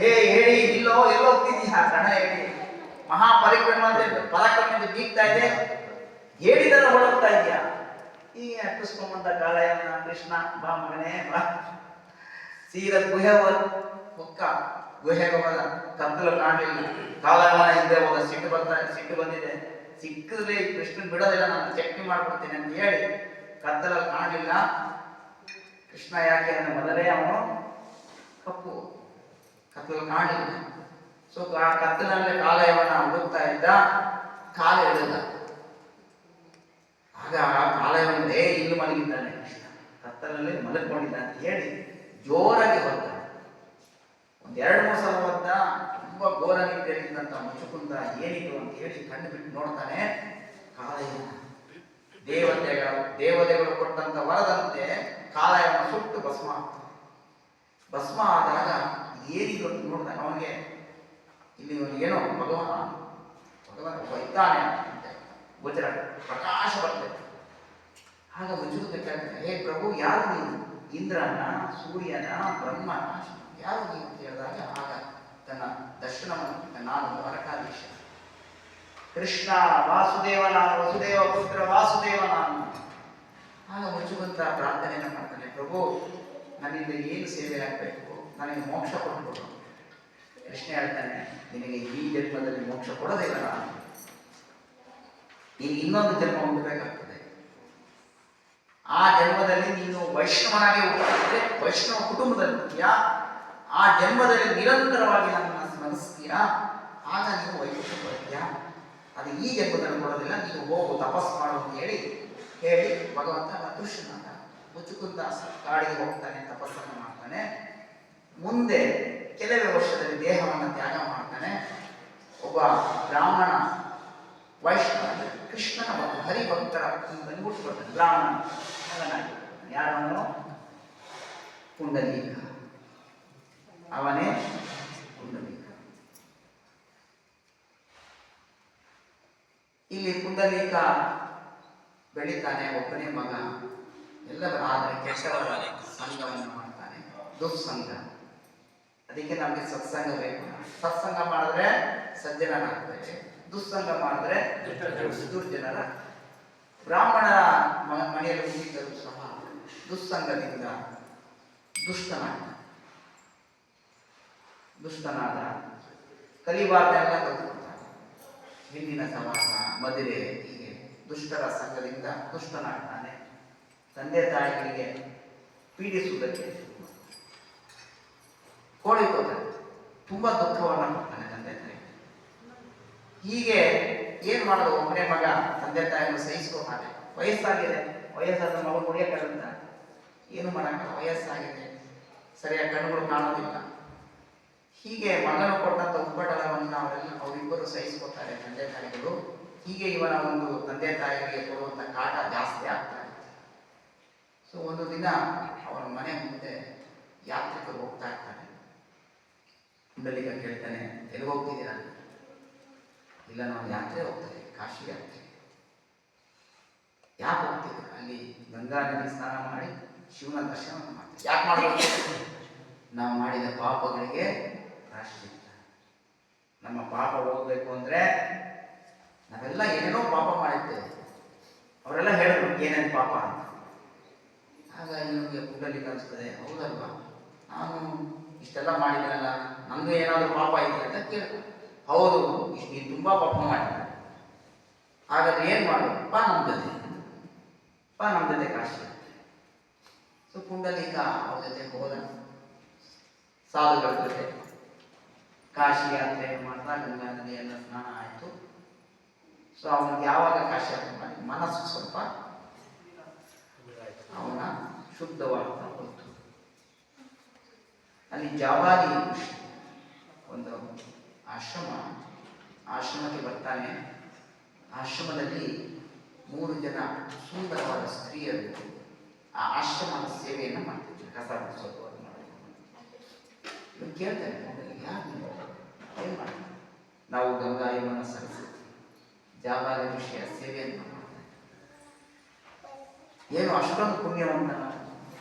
ಹೇಳಿ ಇಲ್ಲೋ ಎಲ್ಲೋ ಹೋಗ್ತಿದ್ದೀಯ ಕಣ ಹೇಳಿ. ಪರಾಕ್ರಮದಿಂದ ಬೀಗ್ತಾ ಇದೆ, ಹೇಳಿದನ್ನು ಹೊರಡ್ತಾ ಇದೆಯಾ. ಈಗ ಅಟ್ಟಿಸ್ಕೊಂಬಂದ ಕಾಲಯನ ಕೃಷ್ಣ, ಬಾ ಮಗನೇ ಬಾ. ಸೀದ ಗುಹೆ ಹೊಕ್ಕ ಗುಹೆಗೆ ಹೋದ, ಕತ್ತಲು ಕಾಣಲಿಲ್ಲ. ಕಾಲಯವನ ಹಿಂದೆ ಹೋದ, ಸಿಟ್ಟು ಬಂದಿದೆ. ಸಿಕ್ಕಿದ್ರೆ ಕೃಷ್ಣನ್ ಬಿಡೋದಿಲ್ಲ, ನಾನು ಚಟ್ನಿ ಮಾಡ್ಬಿಡ್ತೀನಿ ಅಂತ ಹೇಳಿ ಕತ್ತಲಲ್ಲಿ ಕಾಣಲಿಲ್ಲ. ಕೃಷ್ಣ ಯಾಕೆ ಅಂದ್ರೆ ಮೊದಲೇ ಅವನು ಕಪ್ಪು, ಕತ್ತಲಲ್ಲಿ ಕಾಣಲಿಲ್ಲ. ಸೊ ಆ ಕತ್ತಲಲ್ಲೇ ಕಾಲಯವನ ಹುಡುಕ್ತಾ ಇದ್ದ, ಕಾಲ ಎಳೆದ. ಆಗ ಕಾಲಯವನೇ ಇಲ್ಲಿ ಮಲಗಿದ್ದಾನೆ ಕೃಷ್ಣ, ಕತ್ತಲಲ್ಲಿ ಮಲಗಿಕೊಂಡಿದ್ದಾನೆ ಅಂತ ಹೇಳಿ ಜೋರಾಗಿ ಹೊತ್ತ. ಒಂದ್ 2-3 ಸಲ ಹೊತ್ತ. ತುಂಬಾ ಘೋರ ರೀತಿಯಲ್ಲಿದ್ದಂತ ಮುಚ್ಚುಕುಂದ ಏನಿದು ಅಂತ ಹೇಳಿ ಕಣ್ಣು ಬಿಟ್ಟು ನೋಡ್ತಾನೆ. ಕಾಲಯವನ ದೇವತೆಗಳು ಕೊಟ್ಟಂತ ವರದಂತೆ ಕಾಲಯವನ ಸುಟ್ಟು ಭಸ್ಮ ಆಗ್ತಾನೆ. ಭಸ್ಮ ಆದಾಗ ಏನಿದು ಅಂತ ನೋಡ್ತಾನೆ. ಅವನಿಗೆ ಇಲ್ಲಿ ಏನೋ ಭಗವಾನ ಇದ್ದಾನೆ ಅಂತ ಗೋಚರ, ಪ್ರಕಾಶ ಬರ್ತದೆ. ಆಗ ಮುಚ್ಚುವುದಕ್ಕಾಗ್ತದೆ, ಹೇ ಪ್ರಭು ಯಾರು ನೀನು? ಇಂದ್ರನ, ಸೂರ್ಯನ, ಬ್ರಹ್ಮನ, ಯಾರು ನೀನು ಅಂತ ಹೇಳಿದಾಗ ಆಗ ತನ್ನ ದರ್ಶನವನ್ನು, ನಾನು ದ್ವಾರಕಾಧೀಶ ಕೃಷ್ಣ, ವಾಸುದೇವ ನಾನು, ವಸುದೇವ ಪುತ್ರ ವಾಸುದೇವ ನಾನು. ಆಗ ಮುಚ್ಚುವಂತ ಪ್ರಾರ್ಥನೆಯನ್ನು ಮಾಡ್ತಾನೆ, ಪ್ರಭು ನನ್ನಿಂದ ಏನು ಸೇವೆ ಆಗಬೇಕು, ನನಗೆ ಮೋಕ್ಷ ಕೊಟ್ಬಿಡು. ಕೃಷ್ಣ ಹೇಳ್ತಾನೆ, ನಿನಗೆ ಈ ಜನ್ಮದಲ್ಲಿ ಮೋಕ್ಷ ಕೊಡೋದಿಲ್ಲ, ನೀನು ಇನ್ನೊಂದು ಜನ್ಮ ಹೊಂದಬೇಕಾಗ್ತದೆ. ಆ ಜನ್ಮದಲ್ಲಿ ನೀನು ವೈಷ್ಣವನಾಗಿ ಹುಟ್ಟಿದ್ರೆ, ವೈಷ್ಣವ ಕುಟುಂಬದಲ್ಲಿ ಆ ಜನ್ಮದಲ್ಲಿ ನಿರಂತರವಾಗಿ ನನ್ನನ್ನು ಸ್ಮರಿಸ್ತೀಯ, ಆಗ ನೀನು ವೈಕುಂಠ ಬರ್ತೀಯ. ಅದು ಈ ಜನ್ಮದಲ್ಲಿ ಕೊಡೋದಿಲ್ಲ, ನೀನು ಹೋಗು ತಪಸ್ಸು ಮಾಡು ಅಂತ ಹೇಳಿ ಭಗವಂತ ಅದೃಶ್ಯನಾದ. ಮುಚ್ಚುಕುಂದ ಕಾಡಿಗೆ ಹೋಗ್ತಾನೆ, ತಪಸ್ಸನ್ನು ಮಾಡ್ತಾನೆ. ಮುಂದೆ ಕೆಲವೇ ವರ್ಷದಲ್ಲಿ ದೇಹವನ್ನು ತ್ಯಾಗ ಮಾಡ್ತಾನೆ. ಒಬ್ಬ ಬ್ರಾಹ್ಮಣ ವೈಷ್ಣವ ಕೃಷ್ಣನ ಒಂದು ಹರಿಭಕ್ತರ ಕುಟುಂಬದಲ್ಲಿ ಹುಟ್ಟುಕೊಳ್ತಾನೆ. ಬ್ರಾಹ್ಮಣ ಮಗನಾಗಿ ಯಾರವನು? ಪುಂಡಲೀಕ. ಅವನೇ ಪುಂಡಲೀಕ. ಇಲ್ಲಿ ಪುಂಡಲೀಕ ಬೆಳೀತಾನೆ, ಒಬ್ಬನೇ ಮಗ. ಎಲ್ಲರ ಆದರೆ ಕೆಟ್ಟವರ ಸಂಘವನ್ನು ಮಾಡ್ತಾನೆ, ದುಸ್ಸಂಗ. ಅದಕ್ಕೆ ನಮಗೆ ಸತ್ಸಂಗ ಬೇಕು. ಸತ್ಸಂಗ ಮಾಡಿದ್ರೆ ಸಜ್ಜನರಾಗ್ತೇವೆ, ದುಸ್ಸಂಗ ಮಾಡಿದ್ರೆ ದುರ್ಜನರ. ಬ್ರಾಹ್ಮಣರ ಮನೆಯಲ್ಲಿ ಹುಟ್ಟಿದ್ದರೂ ಸಹ ದುಸ್ಸಂಗದಿಂದ ದುಷ್ಟನಾದ ಕಲಿಬಾರ್ದೆಲ್ಲ ಕಲ್ತ್ಕೊಳ್ತಾನೆ. ಹಿಂದಿನ ಸಮಾಸ, ಮದುವೆ, ಹೀಗೆ ದುಷ್ಟರ ಸಂಘದಿಂದ ದುಷ್ಟನಾಗ್ತಾನೆ. ತಂದೆ ತಾಯಿಗಳಿಗೆ ಪೀಡಿಸುವುದಕ್ಕೆ ಕೋಳಿಕೋತಾನೆ, ತುಂಬಾ ದುಃಖವನ್ನು ಕೊಡ್ತಾನೆ ತಂದೆ ತಾಯಿ. ಹೀಗೆ ಏನ್ ಮಾಡೋದು? ಒಬ್ಬನೇ ಮಗ, ತಂದೆ ತಾಯಿಯನ್ನು ಸಹಿಸ್ಕೋತಾನೆ. ವಯಸ್ಸಾಗಿದೆ, ವಯಸ್ಸಾದ ಮಗ ಕುಡಿಯಕ್ಕಾಗಲ್ಲ, ಏನು ಮಾಡಕ್ಕ, ವಯಸ್ಸಾಗಿದೆ, ಸರಿಯಾಗಿ ಕಣ್ಣುಗಳು ಕಾಣೋದಿಲ್ಲ. ಹೀಗೆ ಮಗನು ಕೊಟ್ಟಂತ ಉಪಟಳವನ್ನು ಅವರಿಬ್ಬರು ಸಹಿಸ್ಕೋತಾರೆ ತಂದೆ ತಾಯಿಗಳು. ಹೀಗೆ ಇವನ ಒಂದು ತಂದೆ ತಾಯಿಗಳಿಗೆ ಕೊಡುವಂತ ಕಾಟ ಜಾಸ್ತಿ ಆಗ್ತಾ ಇರುತ್ತೆ. ಸೊ ಒಂದು ದಿನ ಅವನ ಮನೆ ಮುಂದೆ ಯಾತ್ರಿಕರು ಹೋಗ್ತಾ ಇರ್ತಾನೆ. ಪುಂಡಲೀಕ ಕೇಳ್ತಾನೆ, ಎಲ್ಲಿ ಹೋಗ್ತಿದ್ದೀರಾ? ಇಲ್ಲ, ನಾವು ಯಾತ್ರೆ ಹೋಗ್ತೇವೆ, ಕಾಶಿ ಯಾತ್ರೆ. ಯಾಕೆ ಹೋಗ್ತಿದ್ದೀರಾ? ಅಲ್ಲಿ ಗಂಗಾ ನದಿ ಸ್ನಾನ ಮಾಡಿ ಶಿವನ ದರ್ಶನ ಮಾಡ್ತೀವಿ. ಯಾಕೆ ಮಾಡಬೇಕು? ನಾವು ಮಾಡಿದ ಪಾಪಗಳಿಗೆ ಪ್ರಾಯಶ್ಚಿತ್ತ. ನಮ್ಮ ಪಾಪ ಹೋಗ್ಬೇಕು ಅಂದ್ರೆ ನಾವೆಲ್ಲ ಏನೇನೋ ಪಾಪ ಮಾಡಿರ್ತೇವೆ. ಅವರೆಲ್ಲ ಹೇಳಿದ್ರು ಏನೇನು ಪಾಪ ಅಂತ. ಆಗ ಇನ್ನೊಂದು ಪುಂಡಲೀಕ ಅನಿಸ್ತದೆ, ಹೌದಲ್ವಾ, ನಾನು ಇಷ್ಟೆಲ್ಲ ಮಾಡಿದ್ರಲ್ಲ, ನಮ್ದು ಏನಾದರೂ ಪಾಪ ಇದೆ ಅಂತ ಕೇಳ್ತಾರೆ. ಹೌದು, ನೀನು ತುಂಬಾ ಪಾಪ ಮಾಡಿದ್ದಾರೆ. ಹಾಗಾದ್ರೆ ಏನ್ ಮಾಡು? ನಮ್ಮ ಜೊತೆ ಕಾಶಿ. ಸೊ ಪುಂಡಲೀಕ ಅವ್ರ ಜೊತೆ ಹೋದ, ಸಾಧುಗಳ ಜೊತೆ ಕಾಶಿ ಯಾತ್ರೆ ಮಾಡ್ತಾ ಗಂಗಾ ನದಿಯೆಲ್ಲ ಸ್ನಾನ ಆಯಿತು. ಸೊ ಅವನಿಗೆ ಯಾವಾಗ ಕಾಶಿ ಯಾತ್ರೆ ಮಾಡಿ ಮನಸ್ಸು ಸ್ವಲ್ಪ ಅವನ ಶುದ್ಧವಾಗ್ತಾ ಹೋಯ್ತು. ಅಲ್ಲಿ ಜಾಬಾಲಿ ಒಂದು ಆಶ್ರಮಕ್ಕೆ ಬರ್ತಾನೆ. ಆಶ್ರಮದಲ್ಲಿ 3 ಜನ ಸುಂದರವಾದ ಸ್ತ್ರೀಯರು ಆ ಆಶ್ರಮದ ಸೇವೆಯನ್ನು ಮಾಡ್ತಿದ್ರು, ಕಸ ಗುಡಿಸೋದು ಅದು ಮಾಡೋದು. ಇವ್ರು ಕೇಳ್ತಾರೆ, ಯಾರು ಏನು ಮಾಡ್ತಾರೆ? ನಾವು ಗಂಗಾ ಯಮುನಾ ಸರಸ್ವತಿ ಜಾಬಾಲಿ ಋಷಿಯ ಸೇವೆಯನ್ನು ಮಾಡ್ತಾರೆ. ಏನು ಅಷ್ಟೊಂದು ಪುಣ್ಯವಂತ,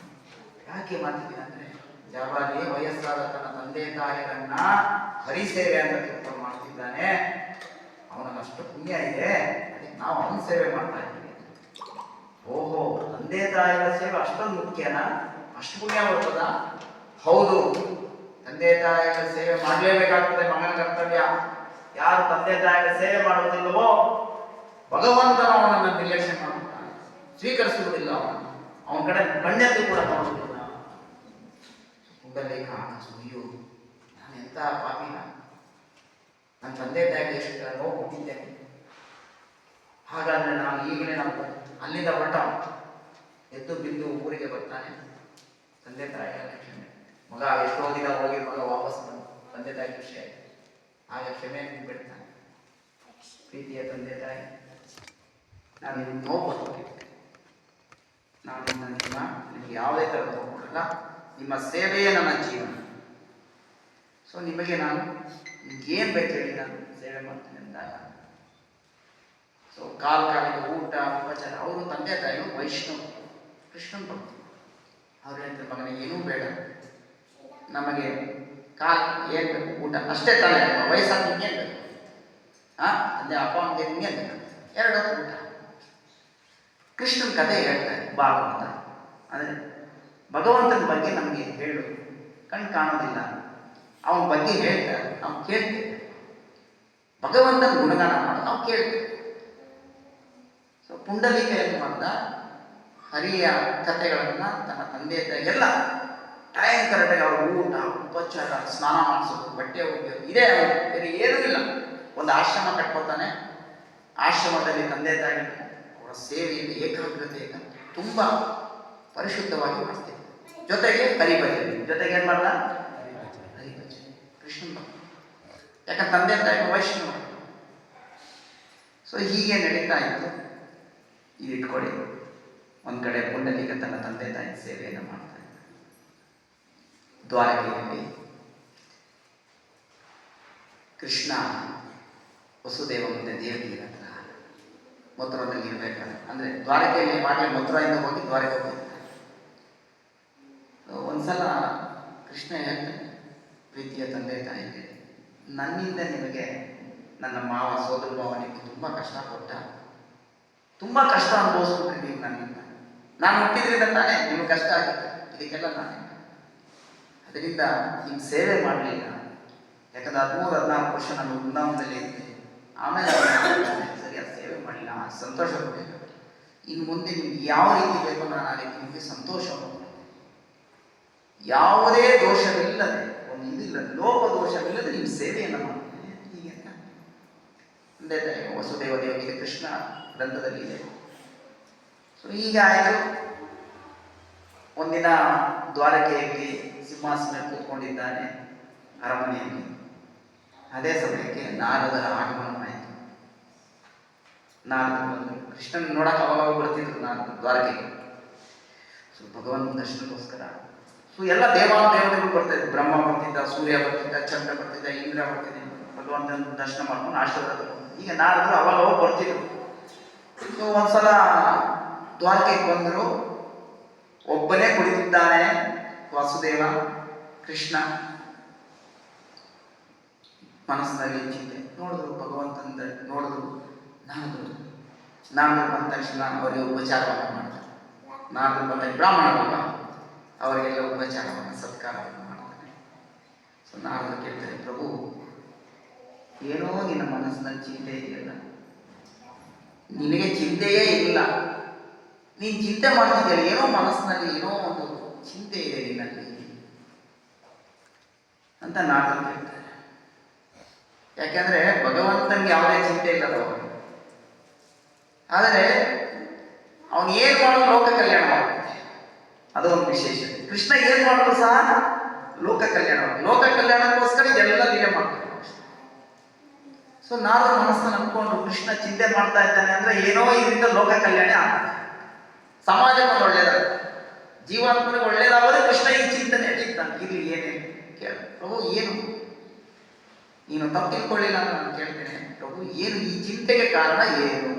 ಯಾಕೆ ಮಾಡ್ತಿದ್ದೀನಿ ಅಂದರೆ ಜಾಬಾಲಿ ವಯಸ್ಸಾದ ತನ್ನ ತಂದೆ ತಾಯಿಗಳನ್ನ ಹರಿಸೇವೆ ಅಂತ ತಿಳ್ಕೊಂಡು ಮಾಡ್ತಿದ್ದಾನೆ, ಅವನಿಗೆ ಅಷ್ಟು ಪುಣ್ಯ ಇದೆ, ಅದಕ್ಕೆ ನಾವು ಅವನ ಸೇವೆ ಮಾಡ್ತಾ ಇದ್ದೀವಿ. ಓಹೋ, ತಂದೆ ತಾಯಿಗಳ ಸೇವೆ ಅಷ್ಟೊಂದು ಮುಖ್ಯನಾ? ಅಷ್ಟು ಪುಣ್ಯ ಬರ್ತದ? ಹೌದು, ತಂದೆ ತಾಯಿಗಳ ಸೇವೆ ಮಾಡಲೇಬೇಕಾಗ್ತದೆ, ಮಗನ ಕರ್ತವ್ಯ. ಯಾರು ತಂದೆ ತಾಯಿಗಳ ಸೇವೆ ಮಾಡುವುದಿಲ್ಲವೋ ಭಗವಂತನ ಅವನನ್ನು ನಿರ್ಲಕ್ಷ್ಯ ಮಾಡುತ್ತಾನೆ, ಸ್ವೀಕರಿಸುವುದಿಲ್ಲ, ಅವನ ಕಡೆ ಕಣ್ಣೆದ್ದು ಕೂಡ ನೋಡುವುದಿಲ್ಲ. ಪುಂಡಲೇಖ ಅಯ್ಯೋ, ನಾನು ಎಂಥ ಪಾಪಿನ, ನನ್ನ ತಂದೆ ತಾಯಿಗೆ ಎಷ್ಟು ನೋವು ಕೊಟ್ಟಿದ್ದೇನೆ. ಹಾಗಾದ್ರೆ ನಾನು ಈಗಲೇ ನಾವು ಅಲ್ಲಿಂದ ಹೊರಟ ಎದ್ದು ಬಿದ್ದು ಊರಿಗೆ ಬರ್ತಾನೆ. ತಂದೆ ತಾಯಿಗಳ ಕ್ಷಮೆ, ಮಗ ಎಷ್ಟೋ ದಿನ ಹೋಗಿ ಮಗ ವಾಪಸ್ ಬಂದು ತಂದೆ ತಾಯಿ ಖುಷಿ ಆಯ್ತು, ಆಗ ಕ್ಷಮೆ ಬಿಡ್ತಾನೆ. ಪ್ರೀತಿಯ ತಂದೆ ತಾಯಿ, ನಾನು ನಿಮ್ಗೆ ನೋವು ಕೊಟ್ಟಿದ್ದೆ, ನಾನು ನಿಮಗೆ ಯಾವುದೇ ಥರದ ನೋವು ಕೊಡಲ್ಲ, ನಿಮ್ಮ ಸೇವೆಯೇ ನನ್ನ ಜೀವನ. ಸೊ ನಿಮಗೆ ನಾನು ಏನು ಬೇಕು ಹೇಳಿ ನಾನು ಸೇವೆ ಮಾಡ್ತೀನಿ ಅಂದಾಗ, ಸೊ ಕಾಲಿಗೆ ಊಟ ಉಪಚಾರ. ಅವರು ತಂದೆ ತಾಯಿಗಳು ವೈಷ್ಣವ ಕೃಷ್ಣನ್ ಭಕ್ತಿ. ಅವ್ರು ಹೇಳ್ತಾರೆ, ಮಗನಿಗೆ ಏನೂ ಬೇಡ, ನಮಗೆ ಏನು ಬೇಕು ಊಟ ಅಷ್ಟೇ ತಾನೇ, ವಯಸ್ಸಾದ ಹಿಂಗೇನು ಬೇಕು, ತಂದೆ ಅಪ್ಪ ಅಮ್ಮಗೆ ಹಿಂಗೇನು ಬೇಕು, 2 ಹೊತ್ತು ಊಟ. ಕೃಷ್ಣನ ಕಥೆ ಹೇಳ್ತಾರೆ ಭಾಗವತ. ಅಂದರೆ ಭಗವಂತನ ಬಗ್ಗೆ ನಮಗೆ ಹೇಳು, ಕಣ್ಣು ಕಾಣೋದಿಲ್ಲ, ಅವನ ಬಗ್ಗೆ ಹೇಳ್ತಾರೆ, ನಾವು ಕೇಳ್ತೇವೆ. ಭಗವಂತನ ಗುಣಗಾನ ಮಾಡೋದು ನಾವು ಕೇಳ್ತೇವೆ. ಸೊ ಪುಂಡಲೀಕ ಏನು ಮಾಡ್ದ, ಹರಿಯ ಕಥೆಗಳನ್ನು ತನ್ನ ತಂದೆ ಎಲ್ಲ ಟೈಮ್ ಕರೆಕ್ಟಾಗಿ ಅವ್ರ ಊಟ ಉಪಚಾರ, ಸ್ನಾನ ಮಾಡಿಸೋದು, ಬಟ್ಟೆ ಒಗೆಯೋದು, ಇದೇ ಬೇರೆ ಏನೂ ಇಲ್ಲ. ಒಂದು ಆಶ್ರಮ ಕಟ್ಕೋತಾನೆ, ಆಶ್ರಮದಲ್ಲಿ ತಂದೆ ತಾಯಿ ಅವರ ಸೇವೆಯಲ್ಲಿ ಏಕಾಗ್ರತೆಯಿಂದ ತುಂಬ ಪರಿಶುದ್ಧವಾಗಿ ಮಾಡ್ತೇವೆ. ಜೊತೆಗೆ ಹರಿಭಜನೆ, ಜೊತೆಗೆ ಏನು ಮಾಡ್ದ ಹರಿಭಜನೆ, ಕೃಷ್ಣ. ಯಾಕಂದ್ರೆ ತಂದೆ ತಾಯಿ ವೈಷ್ಣವ. ಸೊ ಹೀಗೆ ನಡೀತಾ ಇತ್ತು. ಇದು ಇಟ್ಕೊಳ್ಳಿ, ಒಂದು ಕಡೆ ಪುಂಡಲೀಕ ತನ್ನ ತಂದೆ ತಾಯಿ ಸೇವೆಯನ್ನು ಮಾಡ್ತಾರೆ. ದ್ವಾರಕೆಯಲ್ಲಿ ಕೃಷ್ಣ ವಸುದೇವ ಮುಂದೆ ದೇವಕಿಯ ಹತ್ರ ಮಥುರಾದಲ್ಲಿ ಇರಬೇಕಾದ್ರೆ, ಅಂದರೆ ದ್ವಾರಕೆಯಲ್ಲಿ ಮಾಡಲಿ ಮಥುರಾಯಿಂದ ಹೋಗಿ ದ್ವಾರಕೆ ಹೋಗಿರ್ತಾರೆ. ಒಂದ್ಸಲ ಕೃಷ್ಣ ಹೇಳ್ತಾನೆ, ಪ್ರೀತಿಯ ತಂದೆ ತಾಯಿಗೆ, ನನ್ನಿಂದ ನಿಮಗೆ ನನ್ನ ಮಾವ ಸೋದರ ಭಾವನಿಗೆ ತುಂಬ ಕಷ್ಟ ಕೊಟ್ಟ, ತುಂಬ ಕಷ್ಟ ಅನುಭವಿಸ್ಬಿಟ್ರಿ ನೀವು ನನ್ನಿಂದ. ನಾನು ಹುಟ್ಟಿದ್ರಿಂದ ತಾನೇ ನಿಮ್ಗೆ ಕಷ್ಟ ಆಗಿತ್ತು, ಇದಕ್ಕೆಲ್ಲ ನಾನೇ. ಅದರಿಂದ ನಿಮ್ಮ ಸೇವೆ ಮಾಡಲಿಲ್ಲ, ಯಾಕಂದ್ರೆ 13-14 ವರ್ಷ ನಾನು ವೃಂದಾವನದಲ್ಲಿ ಇದ್ದೆ. ಆಮೇಲೆ ಸರಿಯಾದ ಸೇವೆ ಮಾಡಲಿಲ್ಲ, ಸಂತೋಷ ಪಡಲಿಲ್ಲ. ಇನ್ನು ಮುಂದೆ ನಿಮ್ಗೆ ಯಾವ ರೀತಿ ಬೇಕೋ ನಾನು ಆ ರೀತಿ ನಿಮಗೆ ಸಂತೋಷ ಪಡ್ತೀನಿ. ಯಾವುದೇ ದೋಷವಿಲ್ಲದೆ, ಒಂದು ಇದಿಲ್ಲ, ಲೋಪ ದೋಷವಿಲ್ಲದೆ ನಿಮ್ಮ ಸೇವೆಯನ್ನು ಮಾಡ್ತೀನಿ. ಹೀಗೆ ತಂದೆ ತಾಯಿ ವಸುದೇವ ದೇವರಿಗೆ ಕೃಷ್ಣ ಗ್ರಂಥದಲ್ಲಿ ಇದೆ. ಸೊ ಈಗ ಆಯಿತು. ಒಂದಿನ ದ್ವಾರಕೆಯಲ್ಲಿ ಸಿಂಹಾಸನ ಕೂತ್ಕೊಂಡಿದ್ದಾನೆ ಅರಮನೆಯಲ್ಲಿ. ಅದೇ ಸಮಯಕ್ಕೆ ನಾರದರ ಆಗಮನವಾಯಿತು. ನಾರದರು ಬಂದರು. ಕೃಷ್ಣನ್ ನೋಡಕ್ಕೆ ಅವಾಗ ಬರ್ತಿದ್ರು ನಾನು ದ್ವಾರಕೆಗೆ. ಸೊ ಭಗವಂತನ ದರ್ಶನಕ್ಕೋಸ್ಕರ ಸೊ ಎಲ್ಲ ದೇವತೆಗಳು ಬರ್ತಿದ್ರು. ಬ್ರಹ್ಮ ಬರ್ತಿದ್ದ, ಸೂರ್ಯ ಬರ್ತಿದ್ದ, ಚಂದ್ರ ಬರ್ತಿದ್ದ, ಇಂದ್ರ ಬರ್ತಿದ್ದ. ಭಗವಂತನ ದರ್ಶನ ಮಾಡ್ಕೊಂಡು ಆಶೀರ್ವಾದ ತಗೊಂಡು ಈಗ ನಾರದರು ಅವಾಗ ಬರ್ತಿದ್ರು. ಸೊ ಒಂದ್ಸಲ ದ್ವಾರಕೆಗೆ ಬಂದರು. ಒಬ್ಬನೇ ಕುಳಿತಿದ್ದಾನೆ ವಾಸುದೇವ. ಕೃಷ್ಣ ಮನಸ್ಸಿನಲ್ಲಿ ಚಿಂತೆ. ನೋಡಿದ್ರು ಭಗವಂತನ ನೋಡಿದ್ರು. ನಾರದರು ಬಂದ ತಕ್ಷಣ ಅವರಿಗೆ ಉಪಚಾರವನ್ನು ಮಾಡ್ತಾರೆ. ನಾರದರು ಬಂದ ಬ್ರಾಹ್ಮಣರಲ್ಲ, ಅವರಿಗೆಲ್ಲ ಉಪಚಾರವನ್ನು ಸತ್ಕಾರವನ್ನು ಮಾಡ್ತಾರೆ. ಸೊ ನಾರದರು ಕೇಳ್ತಾರೆ, ಪ್ರಭು ಏನೋ ನಿನ್ನ ಮನಸ್ಸಿನಲ್ಲಿ ಚಿಂತೆ ಇದೆಯಲ್ಲ, ನಿನಗೆ ಚಿಂತೆಯೇ ಇಲ್ಲ, ನೀನು ಚಿಂತೆ ಮಾಡ್ತಿದ್ದೀಯ, ಏನೋ ಮನಸ್ಸಿನಲ್ಲಿ ಏನೋ ಒಂದು ಚಿಂತೆ ಇದೆ ನಿನ್ನಲ್ಲಿ ಅಂತ ನಾರದರು ಕೇಳ್ತಾರೆ. ಯಾಕೆಂದ್ರೆ ಭಗವಂತನಿಗೆ ಯಾವುದೇ ಚಿಂತೆ ಇಲ್ಲದವರು. ಆದರೆ ಅವನು ಏನು ಮಾಡೋದು ಲೋಕ ಕಲ್ಯಾಣ ಮಾಡ್ತಾನೆ, ಅದೊಂದು ವಿಶೇಷ. ಕೃಷ್ಣ ಏನು ಮಾಡೋದು ಸಹ ಲೋಕ ಕಲ್ಯಾಣ, ಲೋಕ ಕಲ್ಯಾಣಕ್ಕೋಸ್ಕರ ಎಲ್ಲ ಲೀಲೆ ಮಾಡ್ತಾನೆ. ಸೊ ನಾವು ಮನಸ್ಸನ್ನು ಅನ್ಕೊಂಡು ಕೃಷ್ಣ ಚಿಂತೆ ಮಾಡ್ತಾ ಇದ್ದಾನೆ ಅಂದ್ರೆ ಏನೋ ಇದರಿಂದ ಲೋಕ ಕಲ್ಯಾಣ ಆಗ್ತದೆ, ಸಮಾಜಕ್ಕೆ ಒಳ್ಳೇದಾಗುತ್ತೆ, ಜೀವಾತ್ಮನಿಗೆ ಒಳ್ಳೇದಾಗೋದೇ ಕೃಷ್ಣ ಈ ಚಿಂತನೆ ಇದ್ದಾನೆ. ಇಲ್ಲಿ ಏನೇನು ಕೇಳ ಪ್ರಭು, ಏನು ನೀನು ತಪ್ಪು ತಿಳ್ಕೊಳ್ಳಿಲ್ಲ ಅಂತ ನಾನು ಕೇಳ್ತೇನೆ ಪ್ರಭು, ಏನು ಈ ಚಿಂತೆಗೆ ಕಾರಣ ಏನು?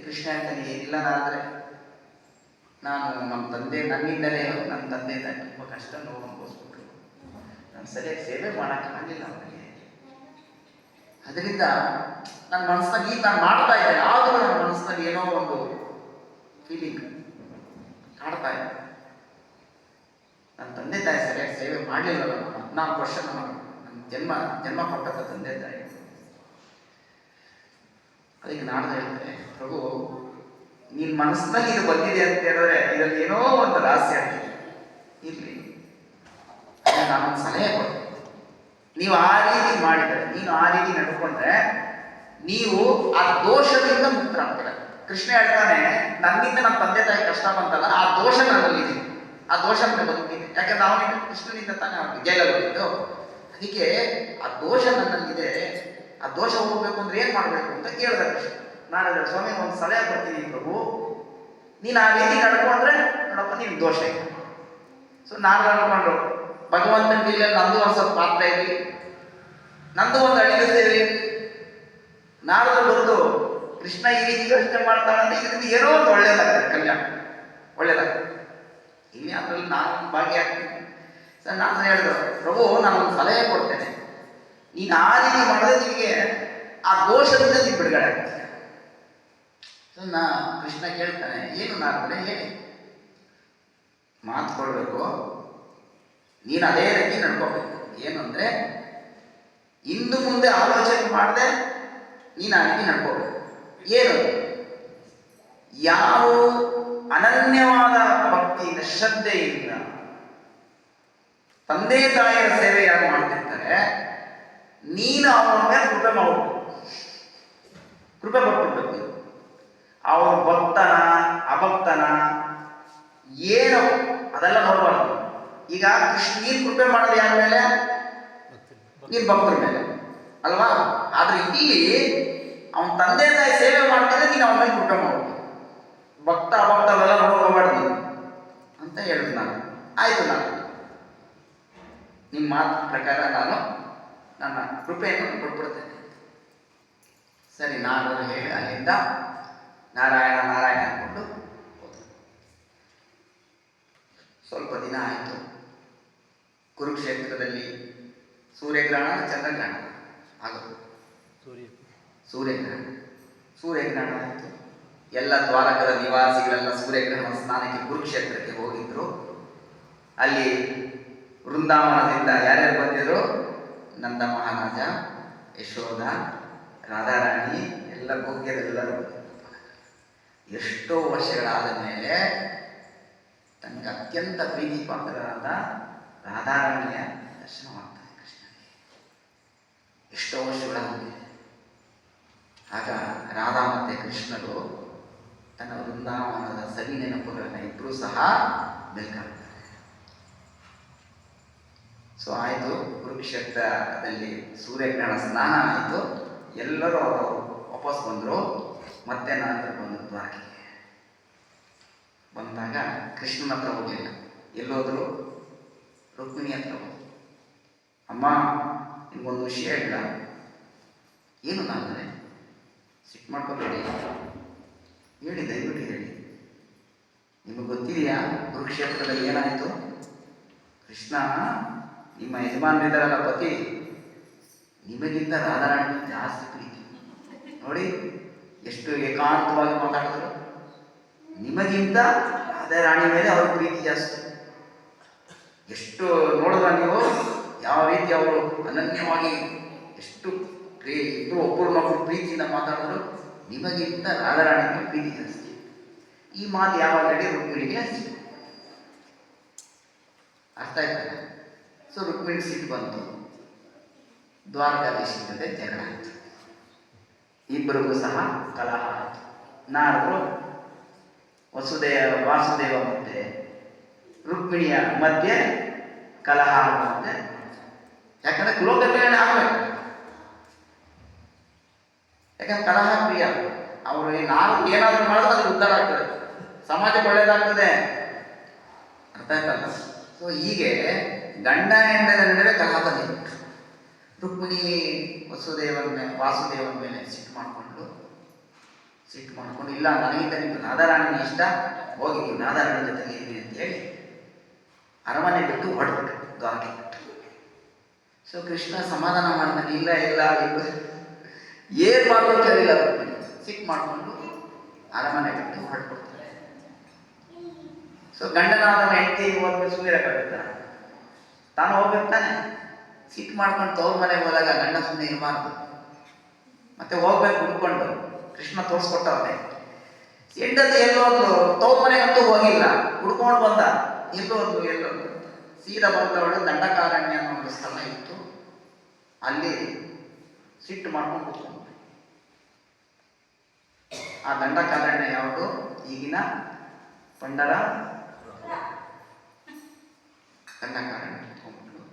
ಕೃಷ್ಣ ಹೇಳ್ತಾನೆ, ಏನಿಲ್ಲ, ನಾದ್ರೆ ನಮ್ಮ ತಂದೆ ನನ್ನಿಂದಲೇ ನನ್ನ ತಂದೆ ತಾಯಿ ತುಂಬ ಕಷ್ಟ ನೋವು ಅನುಭವಿಸ್ಬಿಟ್ರು. ನಾನು ಸರಿಯಾಗಿ ಸೇವೆ ಮಾಡೋಕ್ಕಾಗಲಿಲ್ಲ ಅವರಿಗೆ. ಅದರಿಂದ ನನ್ನ ಮನಸ್ಸಿನಲ್ಲಿ ನಾನು ಮಾಡ್ತಾ ಇದ್ದೆ, ಆದರೂ ನನ್ನ ಮನಸ್ಸಿನಲ್ಲಿ ಏನೋ ಒಂದು ಫೀಲಿಂಗ್ ಕಾಡ್ತಾ ಇದೆ. ನನ್ನ ತಂದೆ ತಾಯಿ ಸರಿಯಾಗಿ ಸೇವೆ ಮಾಡಲಿಲ್ಲ. 14 ವರ್ಷ ನನ್ನ ಜನ್ಮ ಕೊಟ್ಟಂತ ತಂದೆ ತಾಯಿ. ಅದಕ್ಕೆ ನಾಡ್ದು ಹೇಳ್ತೇನೆ, ಪ್ರಭು ನಿನ್ನ ಮನಸ್ಸಿನಲ್ಲಿ ಇದು ಬಂದಿದೆ ಅಂತ ಹೇಳಿದ್ರೆ ಇದರಲ್ಲಿ ಏನೋ ಒಂದು ರಹಸ್ಯ ಆಗ್ತಿದೆ. ಇರಲಿ, ನಾನೊಂದು ಸಲಹೆ ಕೊಡ್ತೇನೆ. ನೀವು ಆ ರೀತಿ ಮಾಡಿದರೆ, ನೀನು ಆ ರೀತಿ ನಡ್ಕೊಂಡ್ರೆ ನೀವು ಆ ದೋಷದಿಂದ ಮುಕ್ತರಾಗ್ತೀರ. ಕೃಷ್ಣ ಹೇಳ್ತಾನೆ, ನನ್ನಿಂದ ನಮ್ಮ ತಂದೆ ತಾಯಿ ಕಷ್ಟ ಬಂತಲ್ಲ, ಆ ದೋಷ ನನ್ನಲ್ಲಿದೆ, ಆ ದೋಷ ಬಂದಿದೆ. ಯಾಕಂದ್ರೆ ಅವನಿಂದ ಕೃಷ್ಣನಿಂದ ತಾನೇ ಅವನಿಗೆ ಜೈಲಲ್ಲಿ ಹೋಗಿದ್ದು. ಅದಕ್ಕೆ ಆ ದೋಷ ನನ್ನಲ್ಲಿದೆ, ಆ ದೋಷ ಹೋಗ್ಬೇಕು ಅಂದ್ರೆ ಏನ್ ಮಾಡ್ಬೇಕು ಅಂತ ಕೇಳಿದ ಕೃಷ್ಣ. ನಾನು ಸ್ವಾಮಿ ಒಂದು ಸಲಹೆ ಕೊಡ್ತೀನಿ ಪ್ರಭು, ನೀನು ಆ ರೀತಿ ನಡ್ಕೊಂಡ್ರೆ ನೋಡಪ್ಪ ನೀನು ದೋಷ ಇದೆ. ಸೊ ನಾನು ನಡ್ಕೊಂಡು ಭಗವಂತನ ಮೇಲೆ ನಂದು ಒಂದು ಸ್ವಲ್ಪ ಪಾತ್ರ ಇರಲಿ, ನಂದು ಒಂದು ಅಡಿಗೆ ಸೇರಿ, ನಾರದರು ಬಂದು ಕೃಷ್ಣ ಈ ರೀತಿ ಯೋಚನೆ ಮಾಡ್ತಾನಂದ್ರೆ ಇದರಿಂದ ಏನೋ ಒಂದು ಒಳ್ಳೇದಾಗ್ತದೆ, ಕಲ್ಯಾಣ ಒಳ್ಳೇದಾಗ್ತದೆ. ಇಲ್ಲಿ ಅದ್ರಲ್ಲಿ ನಾನು ಭಾಗಿಯಾಗ್ತೀನಿ. ಸರ್ ನಾನು ಹೇಳಿದ್ರು, ಪ್ರಭು ನಾನೊಂದು ಸಲಹೆ ಕೊಡ್ತೇನೆ, ನೀನು ಆ ರೀತಿ ಮಾಡಿದ್ರೆ ನಿನಗೆ ಆ ದೋಷದಿಂದ ನೀನು ಬಿಡುಗಡೆ ಆಗ್ತದೆ. ಸೊ ಕೃಷ್ಣ ಕೇಳ್ತಾನೆ, ಏನು ನಾರದರೆ ಹೇಳಿ, ಮಾತು ಕೊಡಬೇಕು, ನೀನು ಅದೇ ರೀತಿ ನಡ್ಕೋಬೇಕು. ಏನು ಅಂದರೆ ಇನ್ನು ಮುಂದೆ ಆಲೋಚನೆ ಮಾಡದೆ ನೀನು ಆ ರೀತಿ ನಡ್ಕೋಬೇಕು. ಏನು, ಯಾವ ಅನನ್ಯವಾದ ಭಕ್ತಿಯಿಂದ ಶ್ರದ್ಧೆಯಿಂದ ತಂದೆ ತಾಯಿಯ ಸೇವೆ ಯಾರು ಮಾಡ್ತಿರ್ತಾರೆ, ನೀನು ಅವನ ಮೇಲೆ ಕೃಪೆ ಮಾಡಬೇಕು, ಕೃಪೆ ಕೊಟ್ಬಿಡ್ಬೇಕು. ಅವನು ಭಕ್ತನ ಅಭಕ್ತನ ಏನು ಅದೆಲ್ಲ ನೋಡಬಾರ್ದು. ಈಗ ಕೃಷ್ಣ ನೀನು ಕೃಪೆ ಮಾಡೋದು ಯಾರ ಮೇಲೆ? ನೀನು ಭಕ್ತರ ಮೇಲೆ ಅಲ್ವಾ? ಆದ್ರೆ ಇಲ್ಲಿ ಅವನ ತಂದೆ ತಾಯಿ ಸೇವೆ ಮಾಡ್ತಾರೆ, ನೀನು ಅವನ ಮೇಲೆ ಕೃಪೆ ಮಾಡಬೇಕು. ಭಕ್ತ ಅಭಕ್ತ ಅವೆಲ್ಲ ನೋಡ್ಕೋಬಾರ್ದು ಅಂತ ಹೇಳಿದ್ರು. ನಾನು ಆಯ್ತು, ನಾನು ನಿಮ್ಮ ಮಾತು ಪ್ರಕಾರ ನಾನು ನನ್ನ ಕೃಪೆಯನ್ನು ಕೊಟ್ಬಿಡ್ತೇನೆ. ಸರಿ, ನಾನು ಹೇಳಿ ಅಲ್ಲಿಂದ ನಾರಾಯಣ ನಾರಾಯಣ ಅಂದ್ಕೊಂಡು ಹೋದ್ರು. ಸ್ವಲ್ಪ ದಿನ ಆಯಿತು. ಕುರುಕ್ಷೇತ್ರದಲ್ಲಿ ಸೂರ್ಯಗ್ರಹಣ ಚಂದ್ರಗ್ರಹಣ ಆಗೋದು. ಸೂರ್ಯಗ್ರಹಣ ಆಯಿತು. ಎಲ್ಲ ದ್ವಾರಕದ ನಿವಾಸಿಗಳೆಲ್ಲ ಸೂರ್ಯಗ್ರಹಣ ಸ್ನಾನಕ್ಕೆ ಕುರುಕ್ಷೇತ್ರಕ್ಕೆ ಹೋಗಿದ್ರು. ಅಲ್ಲಿ ವೃಂದಾವನದಿಂದ ಯಾರ್ಯಾರು ಬಂದಿದ್ರು? ನಂದ ಮಹಾರಾಜ, ಯಶೋಧ, ರಾಧಾರಾಣಿ ಎಲ್ಲ ಗೋಗ್ಯರೆಲ್ಲರೂ ಬಂದಿದ್ರು. ಎಷ್ಟೋ ವರ್ಷಗಳಾದ ಮೇಲೆ ತನಗೆ ಅತ್ಯಂತ ಪ್ರೀತಿ ಪಾತ್ರರಾದ ರಾಧಾರಾಣಿಯ ದರ್ಶನವಾಗ್ತದೆ ಕೃಷ್ಣನಿಗೆ. ಎಷ್ಟೋ ವರ್ಷಗಳಾದ ಮೇಲೆ ಆಗ ರಾಧಾ ಮತ್ತು ಕೃಷ್ಣರು ತನ್ನ ವೃಂದಾವನದ ಸವಿ ನೆನಪುಗಳನ್ನು ಇಬ್ಬರೂ ಸಹ ಬೆಲ್ಕಾಡ್ತಾರೆ. ಸೊ ಆಯಿತು, ಕುರುಕ್ಷೇತ್ರದಲ್ಲಿ ಸೂರ್ಯಗ್ರಹಣ ಸ್ನಾನ ಆಯಿತು. ಎಲ್ಲರೂ ಅವರು ವಾಪಸ್ ಬಂದರು. ಮತ್ತೆ ನಾನು ಬಂದು ದ್ವಾರಕೆಗೆ ಬಂದಾಗ ಕೃಷ್ಣನ ಹತ್ರ ಹೋಗಲಿಲ್ಲ. ಎಲ್ಲೋದ್ರು? ರುಕ್ಮಿಣಿ ಹತ್ರ ಹೋದ್ರು. ಅಮ್ಮ, ನಿಮ್ಗೊಂದು ವಿಷಯ ಹೇಳಿಲ್ಲ. ಏನು ನಾನೇ? ಸಿಟ್ಟು ಮಾಡ್ಕೋಬೇಡಿ, ಹೇಳಿ, ದಯವಿಟ್ಟು ಹೇಳಿ. ನಿಮಗೆ ಗೊತ್ತಿದೆಯಾ ಕುರುಕ್ಷೇತ್ರದಲ್ಲಿ ಏನಾಯಿತು? ಕೃಷ್ಣ ನಿಮ್ಮ ಯಜಮಾನರಿದ್ದಾರಲ್ಲ ಪತಿ, ನಿಮಗಿಂತ ರಾಧಾರಾಣಿ ಜಾಸ್ತಿ ಪ್ರೀತಿ. ನೋಡಿ ಎಷ್ಟು ಏಕಾಂತವಾಗಿ ಮಾತಾಡಿದ್ರು. ನಿಮಗಿಂತ ರಾಧಾರಾಣಿ ಮೇಲೆ ಅವ್ರ ಪ್ರೀತಿ ಜಾಸ್ತಿ. ಎಷ್ಟು ನೋಡಿದ್ರ ನೀವು ಯಾವ ರೀತಿ ಅವರು ಅನನ್ಯವಾಗಿ ಎಷ್ಟು ಇಬ್ಬರು ಒಬ್ಬರನ್ನೊಬ್ಬರು ಪ್ರೀತಿಯಿಂದ ಮಾತಾಡಿದ್ರು. ನಿಮಗಿಂತ ರಾಧಾರಾಣಿಗೆ ಪ್ರೀತಿ ಜಾಸ್ತಿ. ಈ ಮಾತು ಯಾವಾಗ ಹೇಳಿ ರುಕ್ಮಿಣಿಗೆ ಅರ್ಥ ಆಯ್ತಲ್ಲ. ಸೊ ರುಕ್ಮಿಣಿ ಸಿಟ್ಟು ಬಂತು. ದ್ವಾರಕಾಧೀಶನ ಜೊತೆ ಜಗಳ ಆಯಿತು. ಇಬ್ಬರಿಗೂ ಸಹ ಕಲಹ ಆಯಿತು. ನಾರದರು ವಾಸುದೇವ ಮತ್ತೆ ರುಕ್ಮಿಣಿಯ ಮಧ್ಯೆ ಕಲಹ ಆಗುವಂತೆ. ಯಾಕಂದ್ರೆ ಲೋಕ ಕಲ್ಯಾಣ ಆಗಬೇಕು. ಯಾಕಂದ್ರೆ ಕಲಹ ಪ್ರಿಯ. ಅವರು ನಾಲ್ಕು ಏನಾದರೂ ಮಾಡಿದ್ರೆ ಅದು ಉದ್ಧಾರ ಆಗ್ತದೆ, ಸಮಾಜಕ್ಕೆ ಒಳ್ಳೇದಾಗ್ತದೆ. ಅರ್ಥ ಆಯ್ತಲ್ಲ? ಸೊ ಹೀಗೆ ಗಂಡ ಹೆಂಡರ ನಡುವೆ ಕಲಹ ಬಂದಿದೆ. ರುಕ್ಮಿಣಿ ವಾಸುದೇವನ ಮೇಲೆ ಸಿಟ್ಟು ಮಾಡಿಕೊಂಡು ಇಲ್ಲ, ನನಗಿಂತ ನಿಮ್ಗೆ ರಾಧಾರಾಣಿ ಇಷ್ಟ, ಹೋಗಿ ನೀವು ನಾದಾರಣ ಜೊತೆಗೆ ಇರಿ ಅಂತೇಳಿ ಅರಮನೆ ಬಿಟ್ಟು ಹೊರಡ್ಬಿಟ್ಟು ದ್ವಾರಕೆ ಬಿಟ್ಟು. ಸೊ ಕೃಷ್ಣ ಸಮಾಧಾನ ಮಾಡ್ತಾನೆ, ಇಲ್ಲ ಇಲ್ಲ ಇಲ್ಲ ಏನು ಮಾಡೋದು ಕೇಳಿಲ್ಲ, ಸಿಟ್ಟು ಮಾಡಿಕೊಂಡು ಅರಮನೆ ಬಿಟ್ಟು ಹೊರಟ್ಬಿಡ್ತಾರೆ. ಸೊ ಗಂಡನಾದವ ಹೆಂಡತಿ ಹೋದ್ಮೇಲೆ ಸುಮ್ಮನಿರಕ್ಕಾಗುತ್ತ, ತಾನು ಹೋಗ್ಬೇಕು ತಾನೆ. ಸಿಟ್ಟು ಮಾಡ್ಕೊಂಡು ತವ್ರ ಮನೆಗೆ ಹೋದಾಗ ಗಂಡ ಸುಮ್ಮನೆ ಇರಬಾರ್ದು, ಮತ್ತೆ ಹೋಗ್ಬೇಕು ಹುಡ್ಕೊಂಡು. ಕೃಷ್ಣ ತೋರಿಸ್ಕೊಟ್ಟವ್ರೆ. ಹೆಂಡತಿ ಎಲ್ಲೋದ್ರು, ತವ್ರ ಮನೆಗಂತೂ ಹೋಗಿಲ್ಲ, ಹುಡ್ಕೊಂಡು ಬಂದ. ಎಲ್ಲೋದ್ರು ಸೀದಾ ಬಂದವಳು ದಂಡಕಾರಣ್ಯ ಅನ್ನೋ ಒಂದು ಸ್ಥಳ ಇತ್ತು, ಅಲ್ಲಿ ಸಿಟ್ಟು ಮಾಡ್ಕೊಂಡು ಕೂತ್ಕೊಂಡು. ಆ ದಂಡಕಾರಣ್ಯ ಯಾವುದು? ಈಗಿನ ಪಂಡರ ದಂಡಕಾರಣ್ಯ. ಕೂತ್ಕೊಂಡ್ಬಿಟ್ಟು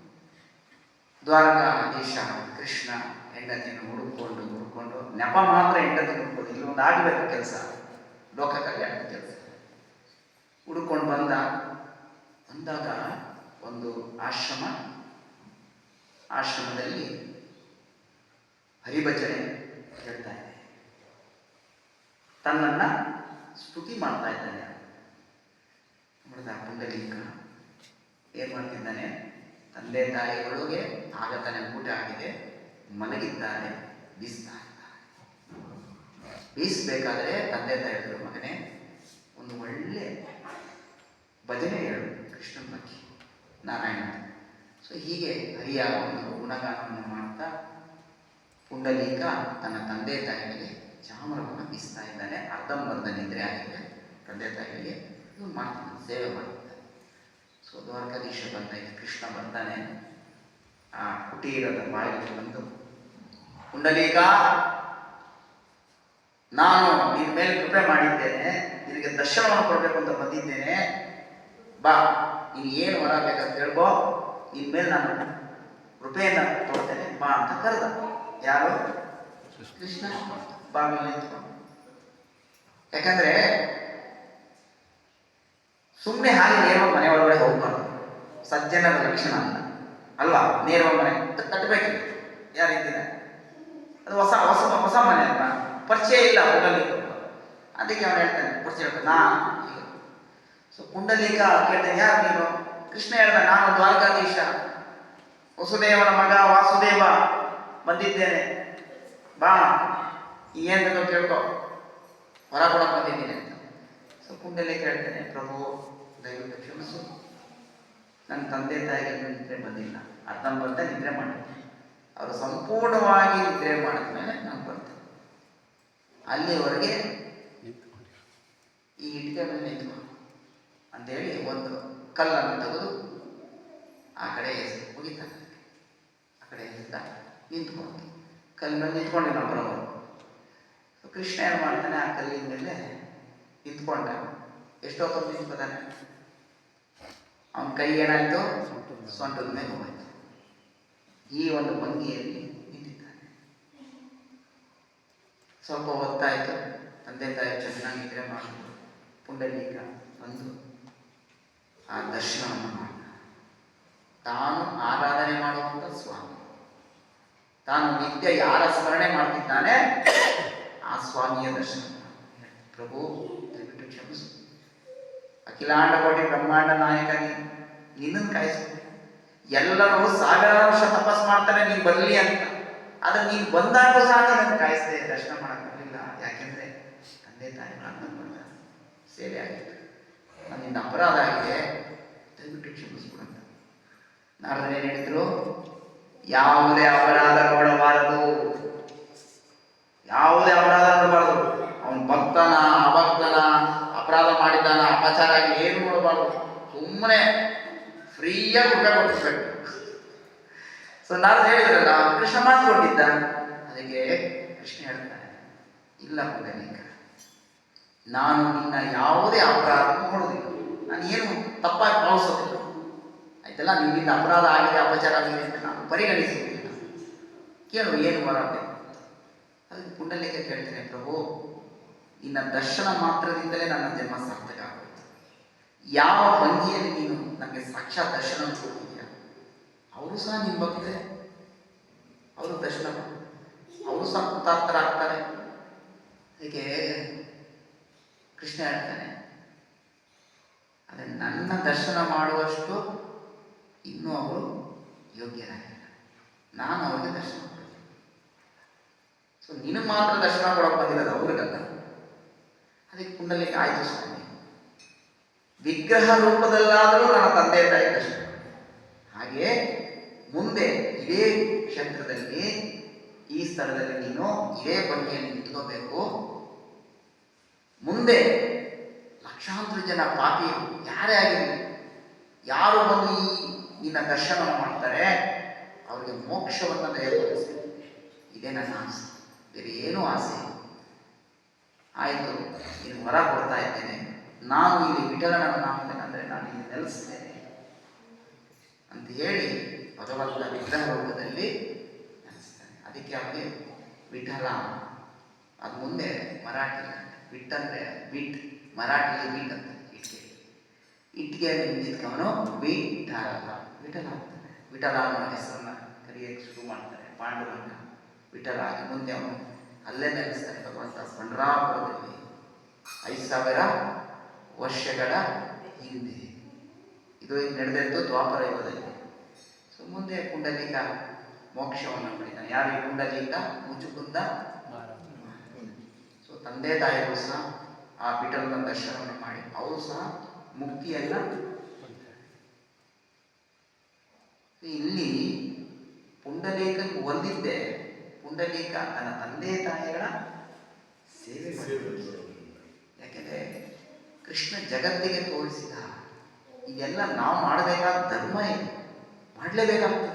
ದ್ವಾರಕಾಧೀಶ ಕೃಷ್ಣ ಹೆಂಡತಿಯನ್ನು ಹುಡುಕೊಂಡು ನೆಪ ಮಾತ್ರ ಹೆಂಡತಿ ಹುಡ್ಕೊಂಡು, ಇಲ್ಲಿ ಒಂದು ಆಗಬೇಕು ಕೆಲಸ, ಲೋಕ ಕಲ್ಯಾಣದ ಕೆಲಸ. ಹುಡುಕೊಂಡು ಬಂದಾಗ ಒಂದು ಆಶ್ರಮದಲ್ಲಿ ಹರಿಭಜನೆ ಹೇಳ್ತಾ ಇದೆ, ತನ್ನನ್ನ ಸ್ತುತಿ ಮಾಡ್ತಾ ಇದ್ದಾನೆ. ನೋಡಿದ ಪುಂಡಲೀಕ ಏನ್ ಮಾಡ್ತಿದ್ದಾನೆ? ತಂದೆ ತಾಯಿಗಳಿಗೆ ಆಗತಾನೆ ಊಟ ಆಗಿದೆ, ಮಲಗಿದ್ದಾರೆ, ಬೀಸ್ತಾ ಇದ್ದಾರೆ. ಬೀಸಬೇಕಾದ್ರೆ ತಂದೆ ತಾಯಿಗಳು, ಮಗನೇ ಒಂದು ಒಳ್ಳೆ ಭಜನೆ ಹೇಳು ಕೃಷ್ಣನ ಬಗ್ಗೆ, ನಾರಾಯಣ. ಸೊ ಹೀಗೆ ಹರಿಯ ಒಂದು ಗುಣಗಾನವನ್ನು ಮಾಡ್ತಾ ಪುಂಡಲೀಕ ತನ್ನ ತಂದೆ ತಾಯಿಗಳಿಗೆ ಚಾಮರವನ್ನು ಬೀಸ್ತಾ ಇದ್ದಾನೆ. ಅರ್ಧಂಬರ್ಧ ನಿದ್ರೆ ಆಗಿದೆ ತಂದೆ ತಾಯಿಗಳಿಗೆ, ಇದು ಮಾಡ್ತಾನೆ, ಸೇವೆ ಮಾಡ್ತಿದ್ದಾನೆ. ಸೊ ದ್ವಾರಕಾಧೀಶ ಬಂದಾಯ್ತು, ಕೃಷ್ಣ ಬರ್ತಾನೆ. ಆ ಕುಟೀರದ ಬಾಯಿಗೆ ಬಂದು, ಪುಂಡಲೀಕ, ನಾನು ನಿನ್ನ ಮೇಲೆ ಕೃಪೆ ಮಾಡಿದ್ದೇನೆ, ನಿನಗೆ ದರ್ಶನವನ್ನು ಕೊಡಬೇಕು ಅಂತ ಬಂದಿದ್ದೇನೆ, ಬಾ, ನೀನು ಏನು ವರ ಬೇಕಂತ ಹೇಳ್ಬೋ, ನಿನ್ನ ಮೇಲೆ ನಾನು ಕೃಪೆಯನ್ನು ತೋರ್ತೇನೆ, ಬಾ ಅಂತ ಕರೆದ. ಯಾರು? ಕೃಷ್ಣ. ಬಾಗಿಲು ನಿಂತ್ಕೊಂಡು. ಯಾಕಂದ್ರೆ ಸುಮ್ಮನೆ ಹಾಗೆ ನೇರವಾಗಿ ಮನೆ ಒಳಗಡೆ ಹೋಗ್ಬಾರ್ದು, ಸಜ್ಜನರ ಲಕ್ಷಣ ಅಲ್ಲ ಅಲ್ವಾ. ನೇರವಾಗಿ ಮನೆ ತಟ್ಟಬೇಕು, ಯಾರಿದ್ದೀರ, ಅದು ಹೊಸ ಹೊಸ ಹೊಸ ಮನೆ ಅಲ್ವಾ, ಪರಿಚಯ ಇಲ್ಲ ಪುಂಡಲೀಕ. ಅದಕ್ಕೆ ಅವನು ಹೇಳ್ತಾನೆ, ಪರಿಚಯ ನಾ. ಸೊ ಪುಂಡಲೀಕ ಕೇಳ್ತಾನೆ, ಯಾರು ನೀನು? ಕೃಷ್ಣ ಹೇಳ್ದ, ನಾನು ದ್ವಾರಕಾಧೀಶ, ವಸುದೇವನ ಮಗ ವಾಸುದೇವ ಬಂದಿದ್ದೇನೆ, ಬಾ, ಏನು ಬೇಕೋ ಕೇಳ್ಕೊ, ಹೊರ ಕೊಡಕ್ಕೆ ಬಂದಿದ್ದೀನಿ ಅಂತ. ಸೊ ಪುಂಡಲೀಕ ಹೇಳ್ತಾನೆ, ಪ್ರಭು ದಯವಿಟ್ಟು ಕ್ಷಮಿಸು, ನನ್ನ ತಂದೆ ತಾಯಿಗೆ ನಿದ್ರೆ ಬಂದಿಲ್ಲ, ಅರ್ಧಂಬರ್ಧ ನಿದ್ರೆ ಮಾಡಿದ್ದೆ, ಅವರು ಸಂಪೂರ್ಣವಾಗಿ ನಿದ್ರೆ ಮಾಡಿದ್ಮೇಲೆ ನಾನು ಬರ್ತೇನೆ. ಅಲ್ಲಿವರೆಗೆ ಈ ಇಟ್ಟಿಗೆ ಮೇಲೆ ನಿಂತ್ಕೊ ಅಂತೇಳಿ ಒಂದು ಕಲ್ಲನ್ನು ತೆಗೆದು ಆ ಕಡೆ ಮುಗಿತಾನೆ. ಆ ಕಡೆ ನಿಂತ್ಕೊಂಡು ಕಲ್ಲಿನ ಮೇಲೆ ನಿಂತ್ಕೊಂಡೆ ನಾವು ಬರೋರು. ಕೃಷ್ಣ ಏನು ಮಾಡ್ತಾನೆ, ಆ ಕಲ್ಲಿನ ಮೇಲೆ ನಿಂತ್ಕೊಂಡ. ಎಷ್ಟೊತ್ತು ನಿಂತ್ಕೋತಾನೆ, ಅವನ ಕೈ ಏನಾಯ್ತು, ಸೊಂಟದ ಮೇಲೆ ಹೋಯ್ತು. ಈ ಒಂದು ಭಂಗಿಯಲ್ಲಿ ನಿಂತಿದ್ದಾನೆ. ಸ್ವಲ್ಪ ಹೊತ್ತಾಯ್ತು, ತಂದೆ ತಾಯಿ ಚೆನ್ನಾಗಿ ನಿದ್ರೆ ಮಾಡಿದ್ರು. ಪುಂಡಲೀಕ ಬಂದು ಆ ದರ್ಶನವನ್ನು ಮಾಡಿದ. ತಾನು ಆರಾಧನೆ ಮಾಡುವಂಥ ಸ್ವಾಮಿ, ತಾನು ನಿತ್ಯ ಯಾರ ಸ್ಮರಣೆ ಮಾಡ್ತಿದ್ದಾನೆ ಆ ಸ್ವಾಮಿಯ ದರ್ಶನ. ಪ್ರಭು ದಯವಿಟ್ಟು ಕ್ಷಮಿಸು, ಅಖಿಲಾಂಡ ಕೋಟಿ ಬ್ರಹ್ಮಾಂಡ ನಾಯಕ, ನಿನ್ನನ್ನು ಕಾಯಿಸು. ಎಲ್ಲರೂ ಸಾವಿರಾರು ವರ್ಷ ತಪಸ್ ಮಾಡ್ತಾರೆ ನೀನು ಬರಲಿ ಅಂತ, ಆದ್ರೆ ನೀನು ಬಂದಾಗೂ ಸಹ ನಿನ್ನನ್ನು ಕಾಯಿಸಿದೆ, ದರ್ಶನ ಮಾಡಕ್ ಬರಲಿಲ್ಲ. ಯಾಕೆಂದ್ರೆ ತಂದೆ ತಾಯಿಗಳ ಸೇವೆ ಆಗಿತ್ತು, ನನ್ನಿಂದ ಅಪರಾಧ ಆಗಿದೆ, ದಯವಿಟ್ಟು ಕ್ಷಮಿಸ್ಬಿಡಂತ. ನಾರದರೇನು ಹೇಳಿದ್ರು, ಯಾವುದೇ ಅಪರಾಧ ನೋಡಬಾರದು, ಯಾವುದೇ ಅಪರಾಧ ನೋಡಬಾರದು. ಅವನು ಭಕ್ತನ ಅಭಕ್ತನ, ಅಪರಾಧ ಮಾಡಿದ್ದಾನ ಅಪಚಾರ ಆಗಿ ಏನು ನೋಡಬಾರದು, ಸುಮ್ಮನೆ ಫ್ರೀಯಾಗಿ ಊಟ ಕೊಟ್ಟಿರ್ಬೇಕು. ಸೊ ನಾರದ ಹೇಳಿದ್ರಲ್ಲ, ಕೃಷ್ಣ ಮಾತು ಕೊಟ್ಟಿದ್ದ. ಅದಕ್ಕೆ ಕೃಷ್ಣ ಹೇಳ್ತಾನೆ, ಇಲ್ಲ ಪುಂಡಲೀಕ, ನಾನು ನಿನ್ನ ಯಾವುದೇ ಅಪರಾಧ ನೋಡುವುದಿಲ್ಲ, ನಾನು ಏನು ತಪ್ಪಾಗಿ ಭಾವಿಸೋದಿಲ್ಲ, ಆಯ್ತಲ್ಲ. ನಿನ್ನಿಂದ ಅಪರಾಧ ಆಗಿದೆ, ಅಪಚಾರ ಆಗಿದೆ ಅಂತ ನಾನು ಪರಿಗಣಿಸುವುದಿಲ್ಲ. ಕೇಳು, ಏನು ಬರಬೇಕು. ಅದಕ್ಕೆ ಪುಂಡಲೀಕ ಕೇಳ್ತೇನೆ, ಪ್ರಭು ನಿನ್ನ ದರ್ಶನ ಮಾತ್ರದಿಂದಲೇ ನನ್ನ ಜನ್ಮ ಸಾರ್ಥಕ ಆಗುತ್ತೆ. ಯಾವ ಭಂಗಿಯಲ್ಲಿ ನೀನು ನನಗೆ ಸಾಕ್ಷಾತ್ ದರ್ಶನ ಕೊಡ್ತಿದ್ಯಾ, ಅವರು ಸಹ ನಿಮ್ಮ ಭಕ್ತರೆ, ಅವರು ದರ್ಶನ ಅವರು ಸಹ ಕೃತಾರ್ಥರಾಗ್ತಾರೆ. ಅದಕ್ಕೆ ಕೃಷ್ಣ ಹೇಳ್ತಾನೆ, ನನ್ನ ದರ್ಶನ ಮಾಡುವಷ್ಟು ಇನ್ನೂ ಅವರು ಯೋಗ್ಯರಾಗಿಲ್ಲ. ನಾನು ಅವ್ರಿಗೆ ದರ್ಶನ ಕೊಡ್ತೀನಿ. ಸೊ ನಿನಗೆ ಮಾತ್ರ ದರ್ಶನ ಕೊಡೋಕೆ ಬಂದಿರೋದು ಅವ್ರಿಗಲ್ಲ. ಅದಕ್ಕೆ ಪುಂಡಲಿಕ ಆಯ್ತು ಸ್ವಾಮಿ, ವಿಗ್ರಹ ರೂಪದಲ್ಲಾದರೂ ನನ್ನ ತಂದೆ ತಾಯಿ ದರ್ಶನ. ಹಾಗೆ ಮುಂದೆ ಇದೇ ಕ್ಷೇತ್ರದಲ್ಲಿ ಈ ಸ್ಥಳದಲ್ಲಿ ನೀನು ಇದೇ ಬಗೆಯನ್ನು ನಿಂತ್ಕೋಬೇಕು. ಮುಂದೆ ಲಕ್ಷಾಂತರ ಜನ ಪಾಪಿಗಳು ಯಾರೇ ಆಗಿರಲಿ, ಯಾರು ಬಂದು ಈ ನಿನ್ನ ದರ್ಶನ ಮಾಡ್ತಾರೆ ಅವರಿಗೆ ಮೋಕ್ಷವನ್ನು ದಯಪಾಲಿಸಿ. ಇದೇ ನನ್ನ ಆಸೆ, ಬೇರೆ ಏನೂ ಆಸೆ. ಆಯಿತು, ನೀನು ಹೊರ ಕೊಡ್ತಾ ಇದ್ದೇನೆ, ನಾನು ಇಲ್ಲಿ ವಿಠಲನ ನಾಮದೇನೆಂದರೆ ನಾನು ಇಲ್ಲಿ ನೆಲೆಸ್ತೇನೆ ಅಂತ ಹೇಳಿ ಭಗವಂತ ವಿಗ್ರಹ ರೂಪದಲ್ಲಿ ನೆಲೆಸ್ತಾನೆ. ಅದಕ್ಕೆ ಅವನಿಗೆ ವಿಠಲ. ಅದು ಮುಂದೆ ಮರಾಠಿ ವಿಟ್ ಅಂದರೆ ಬಿಟ್, ಮರಾಠಿಲಿ ಬಿಟ್ ಅಂತ ಇಟ್ಟಿಗೆ ನಿಂತಿದ್ಕವನು ವಿಠಲ ವಿಠಲ ಆಗ್ತಾನೆ. ವಿಠಲ ಅನ್ನೋ ಹೆಸರನ್ನ ಕರೆಯಕ್ಕೆ ಶುರು ಮಾಡ್ತಾರೆ. ಪಾಂಡುರಂಗ ವಿಠಲ ಆಗಿ ಮುಂದೆ ಅವನು ಅಲ್ಲೇ ನೆಲೆಸ್ತಾನೆ ಭಗವಂತ ಪಂಡ್ರಾಪುರದಲ್ಲಿ 5000 ವರ್ಷಗಳ ಹಿಂದೆ. ಇದು ನಡೆದದ್ದು ದ್ವಾಪರ ಯುಗದಲ್ಲಿ. ಸೊ ಮುಂದೆ ಪುಂಡಲೀಕ ಮೋಕ್ಷವನ್ನು ಪಡಿತಾನೆ. ಯಾರು ಈ ಪುಂಡಲೀಕ? ಮುಚುಕುಂದ. ಸೊ ತಂದೆ ತಾಯಿಗಳು ಸಹ ಆ ವಿಠಲನ ದರ್ಶನವನ್ನು ಮಾಡಿ ಅವರು ಸಹ ಮುಕ್ತಿಯನ್ನ. ಇಲ್ಲಿ ಪುಂಡಲೀಕ ಹೊಂದಿದ್ದೆ, ಪುಂಡಲೀಕ ತನ್ನ ತಂದೆ ತಾಯಿಗಳ ಸೇವೆ ಮಾಡಿ. ಯಾಕೆಂದ್ರೆ ಕೃಷ್ಣ ಜಗತ್ತಿಗೆ ತೋರಿಸಿದ ಇದೆಲ್ಲ ನಾವು ಮಾಡಬೇಕಾದ ಧರ್ಮ, ಇದೆ ಮಾಡಲೇಬೇಕಾಗ್ತದೆ.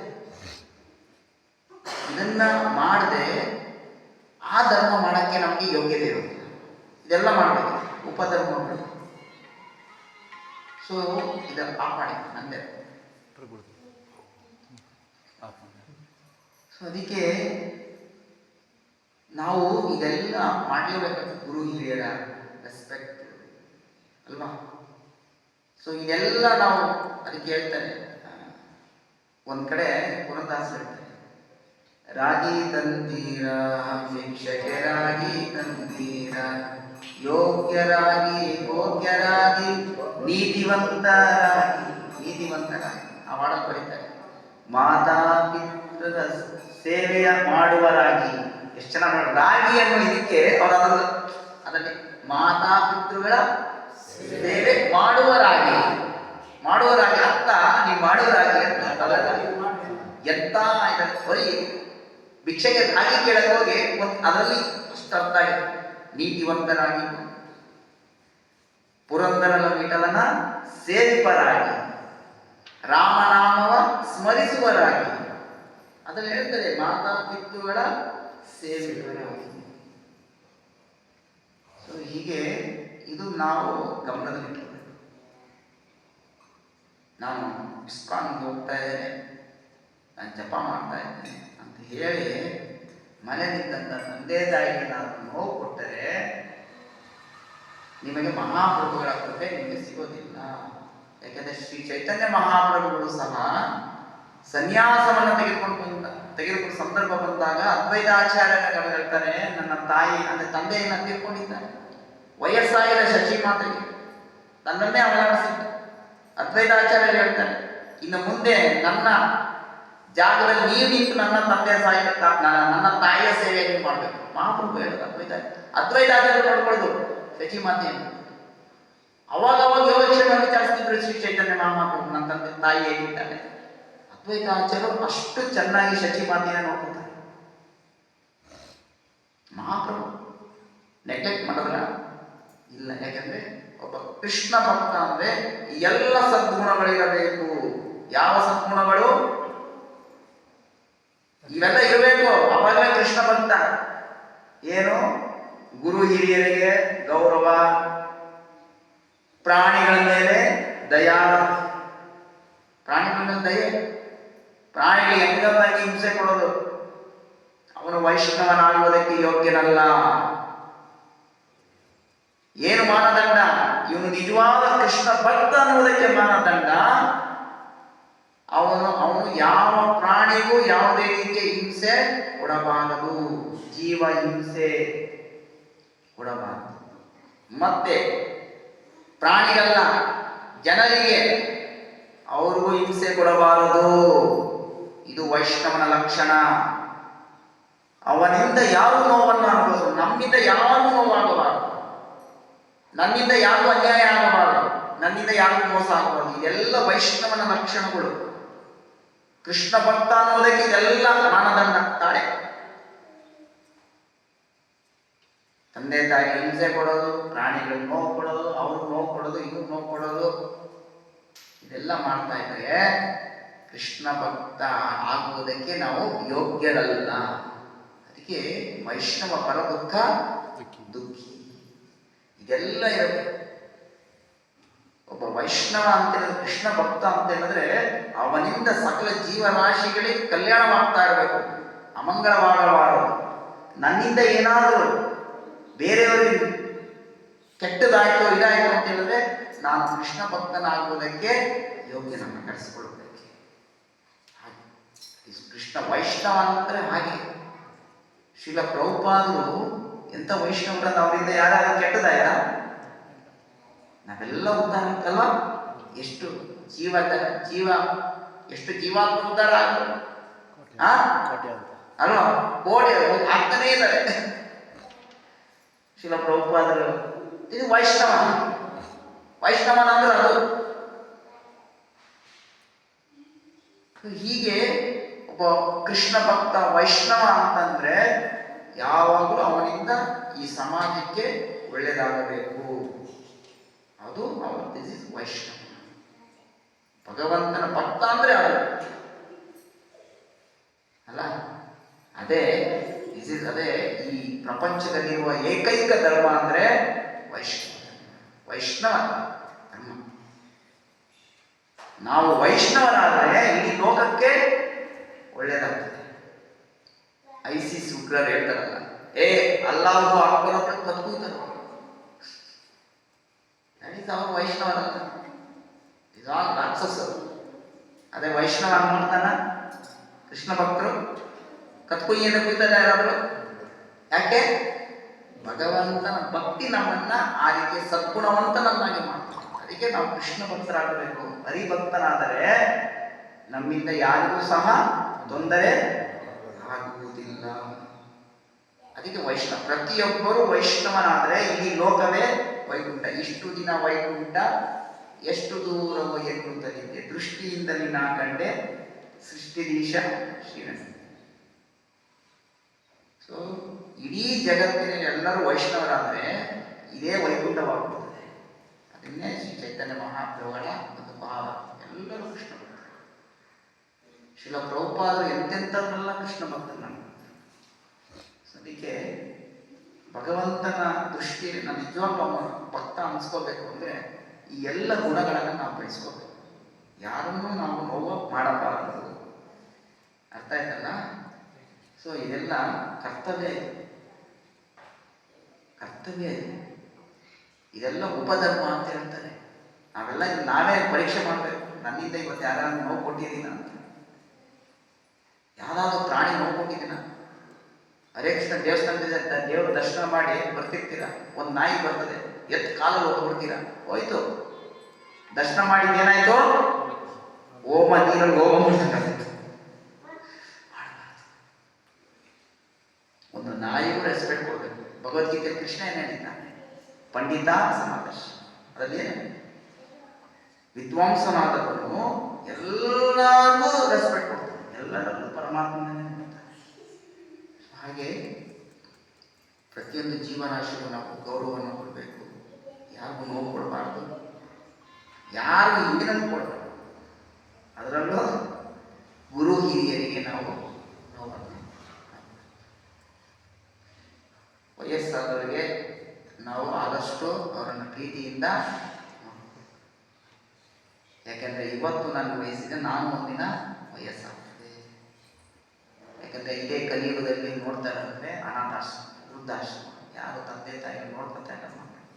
ಇದನ್ನ ಮಾಡದೆ ಆ ಧರ್ಮ ಮಾಡಕ್ಕೆ ನಮಗೆ ಯೋಗ್ಯತೆ ಇರೋದಿಲ್ಲ. ಇದೆಲ್ಲ ಮಾಡಬೇಕು ಉಪಧರ್ಮಗಳು. ಸೊ ಇದರ ಕಾಪಾಡಿ ನಂದೆ. ಸೊ ಅದಕ್ಕೆ ನಾವು ಇದೆಲ್ಲ ಮಾಡಲೇಬೇಕಾಗ್ತದೆ. ಗುರು ಹಿರಿಯರ ರೆಸ್ಪೆಕ್ಟ್ ಅಲ್ವಾ? ಸೊ ಇದೆಲ್ಲ ನಾವು ಅದಕ್ಕೆ ಹೇಳ್ತಾರೆ. ಒಂದ್ ಕಡೆ ಪುರಂದಾಸ ಹೇಳ್ತಾರೆ, ರಾಗಿ ತಂದೀರ ಶಿಕ್ಷಕೆ ರಾಗಿ ತಂದೀರ, ಯೋಗ್ಯರಾಗಿ ಭೋಗ್ಯರಾಗಿ ನೀತಿವಂತರಾಗಿ. ನೀತಿವಂತರಾಗಿ ಆ ಮಾಡಲು ಬರೀತಾರೆ. ಮಾತಾ ಪಿತೃ ಸೇವೆಯ ಮಾಡುವರಾಗಿ. ಎಷ್ಟು ಚೆನ್ನಾಗಿ ನೋಡಿ ರಾಗಿ ಅನ್ನೋ ಇದಕ್ಕೆ ಅವರ ಅದರಲ್ಲಿ ಮಾತಾ ಪಿತೃಗಳ ಸೇವೆ ಮಾಡುವರಾಗಿ. ಮಾಡುವರಾಗಿ ಅರ್ಥ ನೀವು ಮಾಡುವರಾಗಿ ಅಂತ ಎಂತ ಬರೀ ಭಿಕ್ಷೆಗೆ ರಾಗಿ ಕೇಳಕ್ ಹೋಗಿ ಅದರಲ್ಲಿ ಅಷ್ಟು ಅರ್ಥ ಆಗಿದೆ. ನೀತಿವಂತರಾಗಿ, ಪುರಂದರನ ವಿಠಲನ ಸೇವಿಪರಾಗಿ, ರಾಮನಾಮವ ಸ್ಮರಿಸುವರಾಗಿ. ಅದನ್ನು ಹೇಳ್ತಾರೆ ಮಾತಾ ಪಿತೃಗಳ ಸೇವಿಪರಾಗಿ. ಸೊ ಹೀಗೆ ಇದು ನಾವು ಗಮನದಲ್ಲಿಟ್ಟಬೇಕು. ನಾನು ಇಸ್ಕಾನ್ಗೆ ಹೋಗ್ತಾ ಇದ್ದೇನೆ, ನಾನು ಜಪ ಮಾಡ್ತಾ ಇದ್ದೇನೆ ಅಂತ ಹೇಳಿ ಮನೆಯಲ್ಲಿದ್ದಂಥ ತಂದೆ ತಾಯಿಗೆ ನಾವು ನೋವು ಕೊಟ್ಟರೆ ನಿಮಗೆ ಮಹಾಪ್ರಭುಗಳ ಕೃಪೆ ನಿಮಗೆ ಸಿಗೋದಿಲ್ಲ. ಯಾಕೆಂದರೆ ಶ್ರೀ ಚೈತನ್ಯ ಮಹಾಪ್ರಭುಗಳು ಸಹ ಸನ್ಯಾಸವನ್ನು ತೆಗೆದುಕೊಂಡು ಸಂದರ್ಭ ಬಂದಾಗ ಅದ್ವೈತಾಚಾರ್ಯನ ಹೇಳ್ತಾರೆ, ನನ್ನ ತಾಯಿ ಅಂದರೆ ತಂದೆಯನ್ನು ತೀರ್ಕೊಂಡಿದ್ದಾರೆ. ವಯಸ್ಸಾಗಿದ ಶಶಿ ಮಾತೆಗೆ ತನ್ನನ್ನೇ ಅವಲಂಬಿಸಿದ್ದ. ಅದ್ವೈತಾಚಾರ್ಯರು ಹೇಳ್ತಾರೆ, ಇನ್ನು ಮುಂದೆ ನನ್ನ ಜಾಗದಲ್ಲಿ ನೀವು ನಿಂತು ನನ್ನ ತಂದೆಯ ನನ್ನ ತಾಯಿಯ ಸೇವೆಯನ್ನು ಮಾಡಬೇಕು. ಮಹಾಪ್ರಭು ಹೇಳೋದು ಅದ್ವೈತಾಚಾರ್ಯರು ನೋಡ್ಕೊಳ್ಳೋದು ಶಚಿ ಮಾತೆಯನ್ನು. ಅವಾಗ ಯೋಗಕ್ಷೇಮ ವಿಚಾರಿಸ್ತಿದ್ರು ಶ್ರೀ ಚೈತನ್ಯ ಮಹಾಪ್ರಭು, ನನ್ನ ತಂದೆ ತಾಯಿ ಹೇಗಿದ್ದಾಳೆ. ಅದ್ವೈತಾಚಾರ್ಯರು ಅಷ್ಟು ಚೆನ್ನಾಗಿ ಶಚಿ ಮಾತೆಯನ್ನು ನೋಡ್ಕೊತಾರೆ. ಮಹಾಪ್ರಭು ನೆಗ್ಲೆಕ್ಟ್ ಮಾಡಿದ್ರ ಇಲ್ಲ. ಯಾಕಂದ್ರೆ ಒಬ್ಬ ಕೃಷ್ಣ ಭಕ್ತ ಅಂದ್ರೆ ಎಲ್ಲ ಸದ್ಗುಣಗಳಿರಬೇಕು. ಯಾವ ಸದ್ಗುಣಗಳು? ಇವೆಲ್ಲ ಇರಬೇಕು. ಅವಾಗಲೇ ಕೃಷ್ಣ ಭಕ್ತ. ಏನು? ಗುರು ಹಿರಿಯರಿಗೆ ಗೌರವ, ಪ್ರಾಣಿಗಳ ಮೇಲೆ ದಯಾ. ಪ್ರಾಣಿಗಳ ಮೇಲೆ ದಯೆ. ಪ್ರಾಣಿಗಳಿಗೆ ಹೆಂಗಾಗಿ ಹಿಂಸೆ ಕೊಡೋದು. ಅವನು ವೈಷ್ಣವನಾಗುವುದಕ್ಕೆ ಯೋಗ್ಯನಲ್ಲ. ಏನು ಮಾನದಂಡ? ಇವನು ನಿಜವಾದ ಕೃಷ್ಣ ಭಕ್ತ ಅನ್ನುವುದಕ್ಕೆ ಮಾನದಂಡ ಅವನು ಯಾವ ಪ್ರಾಣಿಗೂ ಯಾವುದೇ ರೀತಿಯ ಹಿಂಸೆ ಕೊಡಬಾರದು. ಜೀವ ಹಿಂಸೆ ಕೊಡಬಾರದು. ಮತ್ತೆ ಪ್ರಾಣಿಗಲ್ಲ, ಜನರಿಗೆ ಅವ್ರಿಗೂ ಹಿಂಸೆ ಕೊಡಬಾರದು. ಇದು ವೈಷ್ಣವನ ಲಕ್ಷಣ. ಅವನಿಂದ ಯಾರು ನೋವನ್ನು ಅನುಭವಿಸಬಹುದು, ನಮ್ಮಿಂದ ಯಾರಿಗೂ ನೋವಾಗಬಾರದು, ನನ್ನಿಂದ ಯಾರಿಗೂ ಅನ್ಯಾಯ ಆಗಬಾರದು, ನನ್ನಿಂದ ಯಾರಿಗೂ ಮೋಸ ಆಗಬಾರದು. ಇದೆಲ್ಲ ವೈಷ್ಣವನ ಲಕ್ಷಣಗಳು. ಕೃಷ್ಣ ಭಕ್ತ ಅನ್ನೋದಕ್ಕೆ ಇದೆಲ್ಲ ಮಾನದಂಡ. ತಾಳೆ ತಂದೆ ತಾಯಿ ಹಿಂಸೆ ಕೊಡೋದು, ಪ್ರಾಣಿಗಳಿಗೆ ನೋವು ಕೊಡೋದು, ಅವ್ರಿಗೆ ನೋವು ಕೊಡೋದು, ಇವ್ರಿಗೆ ನೋವು ಕೊಡೋದು, ಇದೆಲ್ಲ ಮಾಡ್ತಾ ಇದ್ರೆ ಕೃಷ್ಣ ಭಕ್ತ ಆಗುವುದಕ್ಕೆ ನಾವು ಯೋಗ್ಯರಲ್ಲ. ಅದಕ್ಕೆ ವೈಷ್ಣವ ಪರ ದುಃಖ ದುಃಖಿ ಇದೆಲ್ಲ ಇರಬೇಕು. ಒಬ್ಬ ವೈಷ್ಣವ ಅಂತ ಹೇಳಿದ್ರೆ, ಕೃಷ್ಣ ಭಕ್ತ ಅಂತ ಹೇಳಿದ್ರೆ ಅವನಿಂದ ಸಕಲ ಜೀವರಾಶಿಗಳಿಗೆ ಕಲ್ಯಾಣವಾಗ್ತಾ ಇರಬೇಕು, ಅಮಂಗಳವಾಗಬಾರದು. ನನ್ನಿಂದ ಏನಾದರೂ ಬೇರೆಯವರಿಗೆ ಕೆಟ್ಟದಾಯ್ತು ಇದಾಯ್ತು ಅಂತ ಹೇಳಿದ್ರೆ ನಾನು ಕೃಷ್ಣ ಭಕ್ತನಾಗುವುದಕ್ಕೆ ಯೋಗ್ಯನನ್ನು ಕರೆಸಿಕೊಳ್ಳಬೇಕು. ಹಾಗೆ ಕೃಷ್ಣ ವೈಷ್ಣವ ಅಂದರೆ ಹಾಗೆ. ಶ್ರೀಲ ಪ್ರಭುಪಾದರು ಎಂಥ ವೈಷ್ಣವರನ್ನ, ಅವರಿಂದ ಯಾರಾದ್ರೂ ಕೆಟ್ಟದಾಯ್ತಾ? ನಾವೆಲ್ಲ ಉದ್ಧಾರ ಅಂತಲ್ವಾ? ಎಷ್ಟು ಎಷ್ಟು ಜೀವಾತ್ಮ ಉದ್ಧಾರ ಅಲ್ವಾ? ಕೋಟಿ ಆಗ್ತಾನೇ ಇದ್ದಾರೆ. ಶ್ರೀಲ ಪ್ರಭುಪಾದರು ಇದು ವೈಷ್ಣವನ ಅಂದ್ರೆ ಅದು. ಹೀಗೆ ಒಬ್ಬ ಕೃಷ್ಣ ಭಕ್ತ ವೈಷ್ಣವ ಅಂತಂದ್ರೆ ಯಾವಾಗಲೂ ಅವನಿಂದ ಈ ಸಮಾಜಕ್ಕೆ ಒಳ್ಳೆಯದಾಗಬೇಕು. ಅದು ಅವರ ದಿಸ್ ಇಸ್ ವೈಷ್ಣವ. ಭಗವಂತನ ಭಕ್ತ ಅಂದ್ರೆ ಅದು ಅಲ್ಲ. ಅದೇ ಅದೇ ಈ ಪ್ರಪಂಚದಲ್ಲಿರುವ ಏಕೈಕ ಧರ್ಮ ಅಂದ್ರೆ ವೈಷ್ಣವ ಧರ್ಮ. ನಾವು ವೈಷ್ಣವರಾದರೆ ಇಡೀ ಲೋಕಕ್ಕೆ ಒಳ್ಳೆಯದಾಗ್ತದೆ. ಐಸಿಸ್ ಉಗ್ರರು ಹೇಳ್ತಾರಲ್ಲ, ಅಲ್ಲಾಹು ಅಕ್ಬರ್ ಅಂತ ಕತ್ಕೂತಾರೆ. ಅವರು ವೈಷ್ಣವರಲ್ಲ, ಇದಾಲ್ ರಾಕ್ಷಸರು. ಅದೇ ವೈಷ್ಣವ ಮಾಡ್ತಾನ ಕೃಷ್ಣ ಭಕ್ತರು ಕತ್ಕುಯ್ಯಿಂದ ಕೂಯ್ತಾರೆ ಯಾರಾದ್ರು. ಯಾಕೆ? ಭಗವಂತನ ಭಕ್ತಿ ನಮ್ಮನ್ನ ಆ ರೀತಿ ಸದ್ಗುಣವಂತನನ್ನಾಗಿ ಮಾಡ್ತಾರೆ. ಅದಕ್ಕೆ ನಾವು ಕೃಷ್ಣ ಭಕ್ತರಾಗಬೇಕು. ಹರಿಭಕ್ತನಾದರೆ ನಮ್ಮಿಂದ ಯಾರಿಗೂ ಸಹ ತೊಂದರೆ ಆಗುವುದಿಲ್ಲ. ಅದಕ್ಕೆ ಪ್ರತಿಯೊಬ್ಬರು ವೈಷ್ಣವನಾದರೆ ಇಡೀ ಲೋಕವೇ ವೈಕುಂಠ. ಇಷ್ಟು ದಿನ ವೈಕುಂಠ ಎಷ್ಟು ದೂರ ವೈಕುಂಠವಿದೆ, ದೃಷ್ಟಿಯಿಂದಲೇ ನಾ ಕಂಡೆ ಸೃಷ್ಟಿದೀಶ ಶ್ರೀನಿವಾಸ. ಸೊ ಇಡೀ ಜಗತ್ತಿನಲ್ಲಿ ಎಲ್ಲರೂ ವೈಷ್ಣವರಾದರೆ ಇದೇ ವೈಕುಂಠವಾಗುತ್ತದೆ. ಅದನ್ನೇ ಶ್ರೀ ಚೈತನ್ಯ ಮಹಾಪ್ರಭುಗಳ ಒಂದು ಭಾವ. ಎಲ್ಲರೂ ಕೃಷ್ಣ ಭಕ್ತರು. ಶ್ರೀಲ ಪ್ರಭುಪಾದರು ಎಂತೆಂಥವನ್ನೆಲ್ಲ ಕೃಷ್ಣ ಭಕ್ತರನ್ನ. ಅದಕ್ಕೆ ಭಗವಂತನ ದೃಷ್ಟಿಯಲ್ಲಿ ನಾವು ನಿಜವಾಗ್ಲೂ ಭಕ್ತ ಅನಿಸ್ಕೋಬೇಕು ಅಂದರೆ ಈ ಎಲ್ಲ ಗುಣಗಳನ್ನು ನಾವು ಬೆಳೆಸ್ಕೋಬೇಕು. ಯಾರನ್ನೂ ನಾವು ನೋವು ಮಾಡಬಾರದು. ಅರ್ಥ ಆಯ್ತಲ್ಲ? ಸೊ ಇದೆಲ್ಲ ಕರ್ತವ್ಯ ಇದೆ. ಇದೆಲ್ಲ ಉಪಧರ್ಮ ಅಂತ ಹೇಳ್ತಾರೆ. ನಾವೇ ಪರೀಕ್ಷೆ ಮಾಡಬೇಕು. ನನ್ನಿಂದ ಇವತ್ತು ಯಾರಾದ್ರೂ ನೋವು ಕೊಟ್ಟಿದ್ದೀನ ಅಂತ, ಯಾರಾದ್ರೂ ಪ್ರಾಣಿ ನೋವು ಕೊಟ್ಟಿದ್ದೀನ? ಹರೇ ಕೃಷ್ಣ ದೇವಸ್ಥಾನದಿಂದ ದೇವ್ರ ದರ್ಶನ ಮಾಡಿ ಬರ್ತಿರ್ತೀರ, ಒಂದು ನಾಯಿ ಬರ್ತದೆ, ಕಾಲಲ್ಲಿ ಹೋಗ್ಬಿಡ್ತೀರ, ಹೋಯ್ತು. ದರ್ಶನ ಮಾಡಿದ್ದೇನಾಯ್ತು? ಓಮ ನೀರಲ್ಲಿ ಹೋಮ ಮಾಡ್ತಕ್ಕಂಥದ್ದು. ಒಂದು ನಾಯಿಗೂ ರೆಸ್ಪೆಕ್ಟ್ ಕೊಡ್ಬೇಕು. ಭಗವದ್ಗೀತೆ ಕೃಷ್ಣ ಏನು ಹೇಳಿದ್ದಾನೆ? ಪಂಡಿತ ಸಮಾದರ್ಶ. ಅದರಲ್ಲಿ ವಿದ್ವಾಂಸನಾದವನು ಎಲ್ಲರಿಗೂ ರೆಸ್ಪೆಕ್ಟ್ ಕೊಡ್ತಾನೆ, ಎಲ್ಲರಲ್ಲೂ ಪರಮಾತ್ಮನೇ ನೋಡ್ತಾನೆ. ಹಾಗೆ ಪ್ರತಿಯೊಂದು ಜೀವರಾಶಿಗೂ ನಾವು ಗೌರವವನ್ನು ಕೊಡಬೇಕು. ಯಾರಿಗೂ ನೋವು ಕೊಡಬಾರ್ದು, ಯಾರಿಗೂ ಹಿಂದಿನೂ ಕೊಡಬಾರ್ದು. ಅದರಲ್ಲೂ ಗುರು ಹಿರಿಯರಿಗೆ ನಾವು ನೋವನ್ನು, ವಯಸ್ಸಾದವರಿಗೆ ನಾವು ಆದಷ್ಟು ಅವರನ್ನು ಪ್ರೀತಿಯಿಂದ, ಯಾಕೆಂದರೆ ಇವತ್ತು ನನ್ನ ವಯಸ್ಸಿಗೆ ನಾನು ಒಂದಿನ ವಯಸ್ಸಾಗ್ತದೆ. ಯಾಕಂದರೆ ಇದೇ ಕಲಿಯುಗದಲ್ಲಿ ನೋಡ್ತಾರಂದರೆ ಅನಾಥಾಶ್ರಮ, ವೃದ್ಧಾಶ್ರಮ, ಯಾರು ತಂದೆ ತಾಯಿ ನೋಡ್ಕೊತಾ ಇಲ್ಲ ಮಕ್ಕಳು,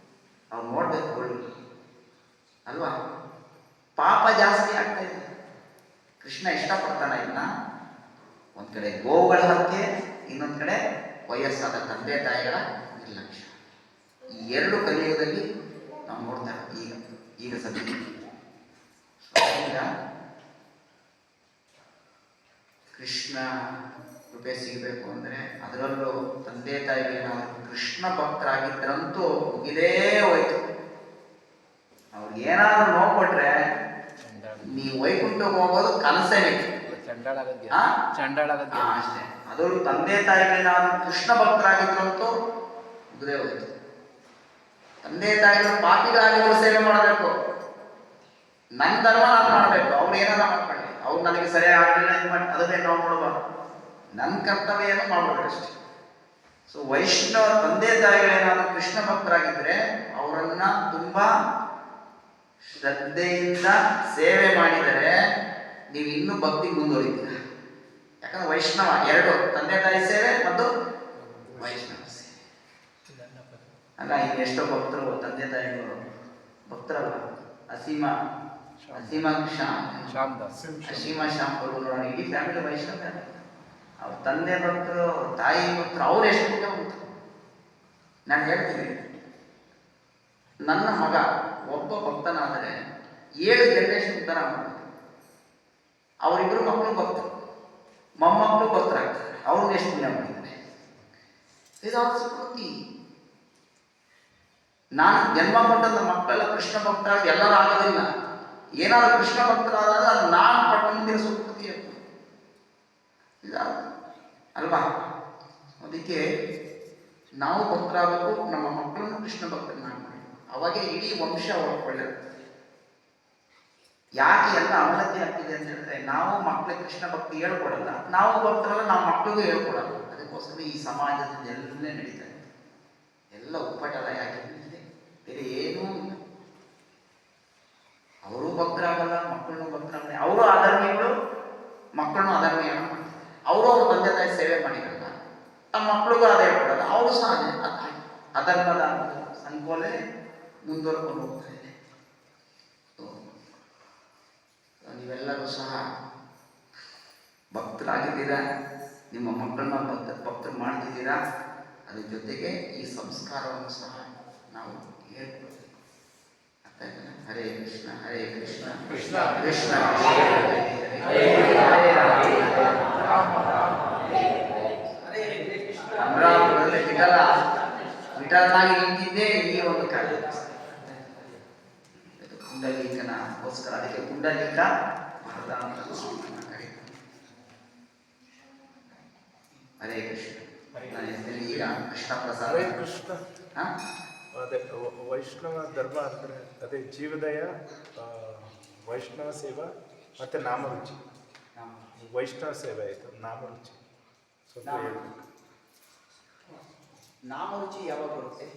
ಅವ್ರು ನೋಡ್ಬೇಕು ಒಳ್ಳೆ ಅಲ್ವಾ? ಪಾಪ ಜಾಸ್ತಿ ಆಗ್ತಾ ಇದೆ. ಕೃಷ್ಣ ಇಷ್ಟಪಡ್ತಾನ ಇಲ್ಲ. ಒಂದು ಕಡೆ ಗೋವುಗಳ ಹತ್ಯೆ, ಇನ್ನೊಂದು ಕಡೆ ವಯಸ್ಸಾದ ತಂದೆ ತಾಯಿಗಳ ನಿರ್ಲಕ್ಷ್ಯ. ಈ ಎರಡು ಕಲಿಯುಗದಲ್ಲಿ ನಾವು ನೋಡ್ತಾ ಈಗ ಸದ್ಯ ಕೃಷ್ಣ ಕೃಪೆ ಸಿಗಬೇಕು ಅಂದರೆ ಅದರಲ್ಲೂ ತಂದೆ ತಾಯಿಗಳೇನಾದ್ರು ಕೃಷ್ಣ ಭಕ್ತರಾಗಿದ್ದರಂತೂ ಮುಗಿದೇ ಹೋಯ್ತು. ಅವ್ರಿಗೆ ಏನಾದ್ರೂ ನೋಡ್ಕೊಟ್ರೆ ನೀವು ವೈಕುಂಠಕ್ಕೆ ಹೋಗೋದು ಕನಸೇನೆ. ಅಷ್ಟೇ. ಅದರಲ್ಲೂ ತಂದೆ ತಾಯಿಗಳೇನಾದ್ರು ಕೃಷ್ಣ ಭಕ್ತರಾಗಿದ್ರಂತೂ ಮುಗಿದೇ ಹೋಯ್ತು. ತಂದೆ ತಾಯಿಗಳು ಪಾಪಿಗಳಾಗಿದ್ರು ಸೇವೆ ಮಾಡಬೇಕು. ನನ್ನ ಧರ್ಮ ನಾನು ಮಾಡಬೇಕು. ಅವ್ರು ಏನಾರ ಮಾಡ್ಕೊಳ್ಳಿ, ಅವ್ರು ನನಗೆ ಸರಿಯಾಗಿ ಆಗಲಿಲ್ಲ ಇದು ಮಾಡಿ ಅದನ್ನೇ ನಾವು ನೋಡಬಾರ್ದು. ನನ್ನ ಕರ್ತವ್ಯ ಏನು ಮಾಡಬೇಕಷ್ಟೆ. ಸೊ ವೈಷ್ಣವ ತಂದೆ ತಾಯಿಗಳೇನಾದ್ರು ಕೃಷ್ಣ ಭಕ್ತರಾಗಿದ್ರೆ ಅವರನ್ನ ತುಂಬಾ ಶ್ರದ್ಧೆಯಿಂದ ಸೇವೆ ಮಾಡಿದರೆ ನೀವು ಇನ್ನೂ ಭಕ್ತಿ ಮುಂದುವರಿತೀರ. ಯಾಕಂದ್ರೆ ವೈಷ್ಣವ ಎರಡು, ತಂದೆ ತಾಯಿ ಸೇವೆ ಮತ್ತು ವೈಷ್ಣವ ಸೇವೆ ಅಲ್ಲ. ಈಗ ಎಷ್ಟೋ ಭಕ್ತರು ತಂದೆ ತಾಯಿಗಳು ಭಕ್ತರಲ್ಲ. ಅಸೀಮ ಶ್ಯಾಮ್ ನೋಡೋಣ, ಇಡೀ ಫ್ಯಾಮಿಲಿ ವೈಷ್ಣವ ಫ್ಯಾಮಿಲಿ. ಅವ್ರ ತಂದೆ ಭಕ್ತರು, ತಾಯಿ ಭಕ್ತರು, ಅವ್ರು ಎಷ್ಟು ಮುಖ್ಯ ಭಕ್ತರು. ನಾನು ಹೇಳ್ತೀನಿ, ನನ್ನ ಮಗ ಒಬ್ಬ ಭಕ್ತನಾದರೆ 7 ಜನರೇಷನ್ ಉದ್ಧಾರ ಮಾಡ್ತಾರೆ. ಅವರಿಬ್ಬರು ಮಕ್ಕಳು ಭಕ್ತರು, ಮೊಮ್ಮಕ್ಕಳು ಭಕ್ತರಾಗ್ತಾರೆ. ಅವ್ರನ್ನ ಎಷ್ಟು ಪುಣ್ಯ ಮಾಡಿದ್ದಾರೆ. ಇದು ಅವ್ರ ಸುಕೃತಿ. ನಾನು ಜನ್ಮ ಕೊಟ್ಟಂತ ಮಕ್ಕಳೆಲ್ಲ ಕೃಷ್ಣ ಭಕ್ತರಾಗಿ ಎಲ್ಲರೂ ಆಗೋದಿಲ್ಲ. ಏನಾದರೂ ಕೃಷ್ಣ ಭಕ್ತರಾದಾಗ ಅದು ನಾನು ಪಡ್ಕೊಂಡಿರೋ ಸುಕೃತಿ ಅಂತ ಅಲ್ವಾ. ಅದಕ್ಕೆ ನಾವು ಭಕ್ತರಾಗಬೇಕು, ನಮ್ಮ ಮಕ್ಕಳನ್ನು ಕೃಷ್ಣ ಭಕ್ತರನ್ನಾಗಿ ಮಾಡಿ. ಅವಾಗೆ ಇಡೀ ವಂಶ ಒಳ್ಳೆಯದು. ಯಾಕೆ ಎಲ್ಲ ಅವನತಿ ಆಗ್ತಿದೆ ಅಂತ ಹೇಳಿದ್ರೆ, ನಾವು ಮಕ್ಕಳಿಗೆ ಕೃಷ್ಣ ಭಕ್ತಿ ಹೇಳ್ಕೊಡಲ್ಲ, ನಾವು ಭಕ್ತರಲ್ಲ ನಮ್ಮ ಮಕ್ಕಳಿಗೂ ಹೇಳ್ಕೊಡಲ್ಲ. ಅದಕ್ಕೋಸ್ಕರ ಈ ಸಮಾಜದಲ್ಲಿ ಎಲ್ಲ ನಡೀತಾ ಇದೆ. ಎಲ್ಲ ಉಪ್ಪಟಲ ಯಾಕೆ ನಡೀತಿದೆ, ಬೇರೆ ಏನೂ ಇಲ್ಲ. ಅವರು ಭಕ್ತರಾಗಲ್ಲ, ಮಕ್ಕಳನ್ನು ಭಕ್ತರಾಗಲ್ಲ. ಅವರು ಅಧರ್ಮಿಗಳು, ಮಕ್ಕಳನ್ನು ಅಧರ್ಮೀಯ ಮಾಡ್ತಾರೆ. ಅವರು ಅವ್ರ ತಂದೆ ತಾಯಿ ಸೇವೆ ಮಾಡಿರಲ್ಲ, ತಮ್ಮ ಮಕ್ಕಳಿಗೂ ಅದೇ ಹೇಳ್ಕೊಡಲ್ಲ. ಅವರು ಸಹ ಅಧರ್ಮದ ಸಂಕೋಲೆ ಮುಂದುವರ್ಕೊಂಡು ಹೋಗ್ತಾ ಇದೆ. ನೀವೆಲ್ಲರೂ ಸಹ ಭಕ್ತರಾಗಿದ್ದೀರಾ, ನಿಮ್ಮ ಮಕ್ಕಳನ್ನ ಭಕ್ತರು ಮಾಡ್ತಿದ್ದೀರಾ. ಅದ್ರ ಜೊತೆಗೆ ಈ ಸಂಸ್ಕಾರವನ್ನು ಸಹ ನಾವು ಹೇಳ್ಕೊಡ್ತೀವಿ. ಅರ್ಥ ಆಯ್ತಲ್ಲ? ಹರೇ ಕೃಷ್ಣ ಹರೇ ಕೃಷ್ಣ ಕೃಷ್ಣ ಕೃಷ್ಣ ಅಮರಾವತಿಯಲ್ಲಿ ವಿಠಲನಾಗಿ ನಿಂತಿದ್ದೇ ಈ ಒಂದು ಕಾರ್ಯ. ಪುಂಡಲೀಕನಗೋಸ್ಕರ ಅದಕ್ಕೆ ಪುಂಡಲೀಕ ಮರದ ಅಂತ ಕರೀತಾರೆ. ಹರೇ ಕೃಷ್ಣ. ಈಗ ಕೃಷ್ಣ ಪ್ರಸಾದ ಕೃಷ್ಣ. ಅದೇ ವೈಷ್ಣವ ಧರ್ಮ ಅಂದರೆ ಅದೇ ಜೀವದಯ, ವೈಷ್ಣವ ಸೇವಾ ಮತ್ತು ನಾಮರುಚಿ. ವೈಷ್ಣವ ಸೇವೆ ಆಯಿತು, ನಾಮರುಚಿ ಸ್ವಲ್ಪ ಹೇಳ್ಬೇಕು. ನಾಮರುಚಿ ಯಾವಾಗ ಬರುತ್ತೆ?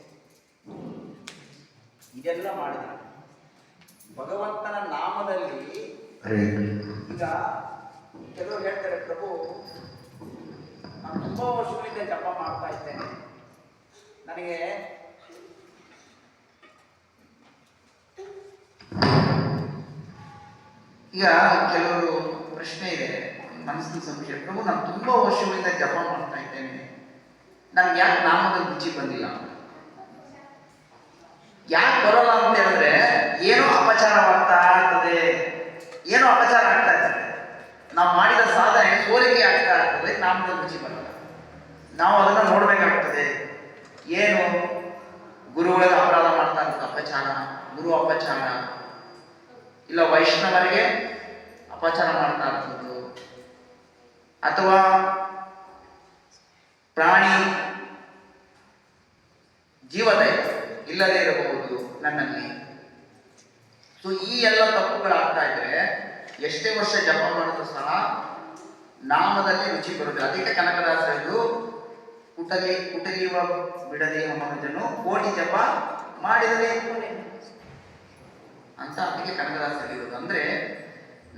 ಇದೆಲ್ಲ ಮಾಡಿದ ಭಗವಂತನ ನಾಮದಲ್ಲಿ. ಈಗ ಕೆಲವರು ಹೇಳ್ತಾರೆ, ಪ್ರಭು ನಾನು ತುಂಬ ವರ್ಷಗಳಿಂದ ಜಪ ಮಾಡ್ತಾ ಇದ್ದೇನೆ, ನನಗೆ ಈಗ ಕೆಲವರು ಪ್ರಶ್ನೆ ಇದೆ ಮನಸ್ಸಿನ ಸಂಶಯ, ಪ್ರಭು ನಾನು ತುಂಬ ವರ್ಷಗಳಿಂದ ಜಪ ಮಾಡ್ತಾ ಇದ್ದೇನೆ, ನನಗೆ ಯಾಕೆ ನಾಮದಲ್ಲಿ ರುಚಿ ಬಂದಿಲ್ಲ? ಯಾಕೆ ಬರೋಲ್ಲ ಅಂತ ಹೇಳಿದ್ರೆ, ಏನೋ ಅಪಚಾರವಾಗ್ತಾ ಇರ್ತದೆ, ಏನೋ ಅಪಚಾರ ಆಗ್ತಾ ಇರ್ತದೆ, ನಾವು ಮಾಡಿದ ಸಾಧನೆ ಸೋರಿಕೆ ಆಗ್ತಾ ಇರ್ತದೆ, ನಾಮದಲ್ಲಿ ರುಚಿ ಬರಲ್ಲ. ನಾವು ಅದನ್ನು ನೋಡಬೇಕಾಗ್ತದೆ. ಏನು ಗುರುಗಳಿಗೆ ಅಪರಾಧ ಮಾಡ್ತಾ ಇರ್ತದೆ, ಅಪಚಾರ, ಗುರು ಅಪಚಾರ, ಇಲ್ಲ ವೈಷ್ಣವರಿಗೆ ಅಪಚಾರ ಮಾಡ್ತಾ ಇರ್ತದ್ದು, ಅಥವಾ ಪ್ರಾಣಿ ಜೀವದಯ ಇಲ್ಲದೇ ಇರಬಹುದು ನನ್ನಲ್ಲಿ. ಸೊ ಈ ಎಲ್ಲ ತಪ್ಪುಗಳಾಗ್ತಾ ಇದ್ರೆ ಎಷ್ಟೇ ವರ್ಷ ಜಪ ಮಾಡಿದ್ರು ಸಹ ನಾಮದಲ್ಲಿ ರುಚಿ ಬರುತ್ತೆ. ಅದಕ್ಕೆ ಕನಕದಾಸರು ಕುಟಲಿಯುವ ಬಿಡದೆ ಮನುಜನು ಕೋಟಿ ಜಪ ಮಾಡಿದರೆ ಅಂತ ಅದಕ್ಕೆ ಕನಕದಾಸರು ಇರೋದು. ಅಂದ್ರೆ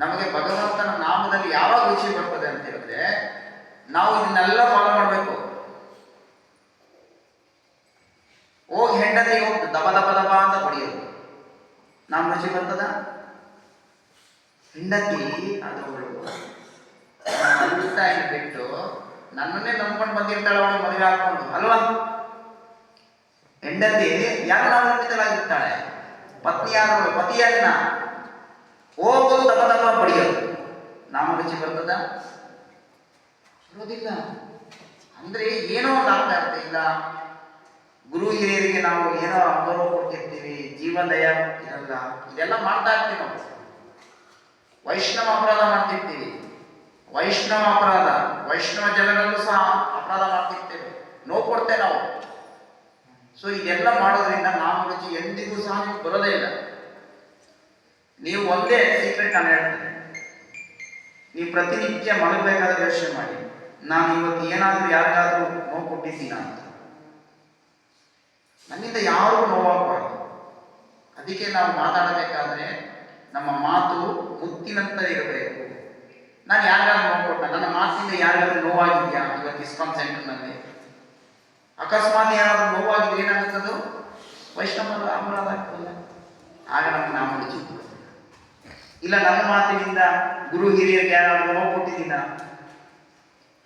ನಮಗೆ ಭಗವಂತನ ನಾಮದಲ್ಲಿ ಯಾವಾಗ ರುಚಿ ಬರ್ತದೆ ಅಂತ ಹೇಳಿದ್ರೆ, ನಾವು ಇದನ್ನೆಲ್ಲ ಫಾಲೋ ಮಾಡಬೇಕು. ಹೋಗಿ ಹೆಂಡತಿ ಹೋಗಿ ದಬ ದಬ ದಬ ಅಂತ ಹೊಡೆಯೋದು, ನಾಮ ರುಚಿ ಬರ್ತದ? ಹೆಂಡತಿ ಅದವಳು ಬಿಟ್ಟು ನನ್ನನ್ನೇ ನಂಬ್ಕೊಂಡು ಬಂದಿರ್ತಾಳೆ, ಅವಳು ಮದುವೆ ಹಾಕೊಂಡು ಅಲ್ವಾ? ಹೆಂಡತಿ ಯಾರು ಅವಲಂಬಿತಳಾಗಿರ್ತಾಳೆ, ಪತ್ನಿಯಾದವಳು ಪತಿಯನ್ನ ಹೋಗೋದು ತಮ್ಮ ತಮ್ಮ ಬಡಿಯೋದು. ನಾಮರುಚಿ ಬರ್ತದ? ಬರೋದಿಲ್ಲ. ಅಂದ್ರೆ ಏನೋ ಒಂದು ಆಗ್ತಾ ಇರುತ್ತೆ. ಈಗ ಗುರು ಹಿರಿಯರಿಗೆ ನಾವು ಏನೋ ಅನುಭವ ಕೊಟ್ಟಿರ್ತೀವಿ, ಜೀವದಯ ಇರಲ್ಲ, ಇದೆಲ್ಲ ಮಾಡ್ತಾ ಇರ್ತೀವಿ ನಾವು. ವೈಷ್ಣವ ಅಪರಾಧ ಮಾಡ್ತಿರ್ತೀವಿ, ವೈಷ್ಣವ ಅಪರಾಧ, ವೈಷ್ಣವ ಜನರಲ್ಲೂ ಸಹ ಅಪರಾಧ ಮಾಡ್ತಿರ್ತೇವೆ, ನೋವು ಕೊಡ್ತೇವೆ ನಾವು. ಸೊ ಇದೆಲ್ಲ ಮಾಡೋದ್ರಿಂದ ನಾಮರುಚಿ ಎಂದಿಗೂ ಸಹ ನೀವು ಬರೋದೇ ಇಲ್ಲ. ನೀವು ಒಂದೇ ಸೀಕ್ರೆಟ್ ನಾನು ಹೇಳ್ತೇನೆ, ನೀವು ಪ್ರತಿನಿತ್ಯ ಮಲಗಬೇಕಾದ್ರೆ ಯೋಚನೆ ಮಾಡಿ, ನಾನು ಇವತ್ತು ಏನಾದರೂ ಯಾರಿಗಾದ್ರೂ ನೋವು ಕೊಟ್ಟಿದ್ದೀನ ಅಂತ. ನನ್ನಿಂದ ಯಾರಿಗೂ ನೋವಾಗಬಾರ್ದು. ಅದಕ್ಕೆ ನಾವು ಮಾತಾಡಬೇಕಾದ್ರೆ ನಮ್ಮ ಮಾತು ಮುತ್ತಿನಂತ ಇರಬೇಕು. ನಾನು ಯಾರಿಗಾದ್ರೂ ನೋವು ಕೊಟ್ಟ, ನನ್ನ ಮಾತಿಂದ ಯಾರಿಗಾದ್ರೂ ನೋವಾಗಿದೆಯಾ ಇವತ್ತು ಇಸ್ಕಾನ್ ಸೆಂಟರ್ನಲ್ಲಿ? ಅಕಸ್ಮಾತ್ ಏನಾದರೂ ನೋವಾಗಿದ್ರೆ ಏನಾಗುತ್ತದು? ವೈಷ್ಣವ ಅಪರಾಧ ಆಗ್ತದಲ್ಲ. ಆಗ ನಮ್ಗೆ ನಾಮರುಚಿ ಬರುತ್ತೆ. ಇಲ್ಲ ನನ್ನ ಮಾತಿನಿಂದ ಗುರು ಹಿರಿಯರಿಗೆ ಯಾರಾದ್ರೂ ನೋವು ಕೊಟ್ಟಿದ್ದೀನ,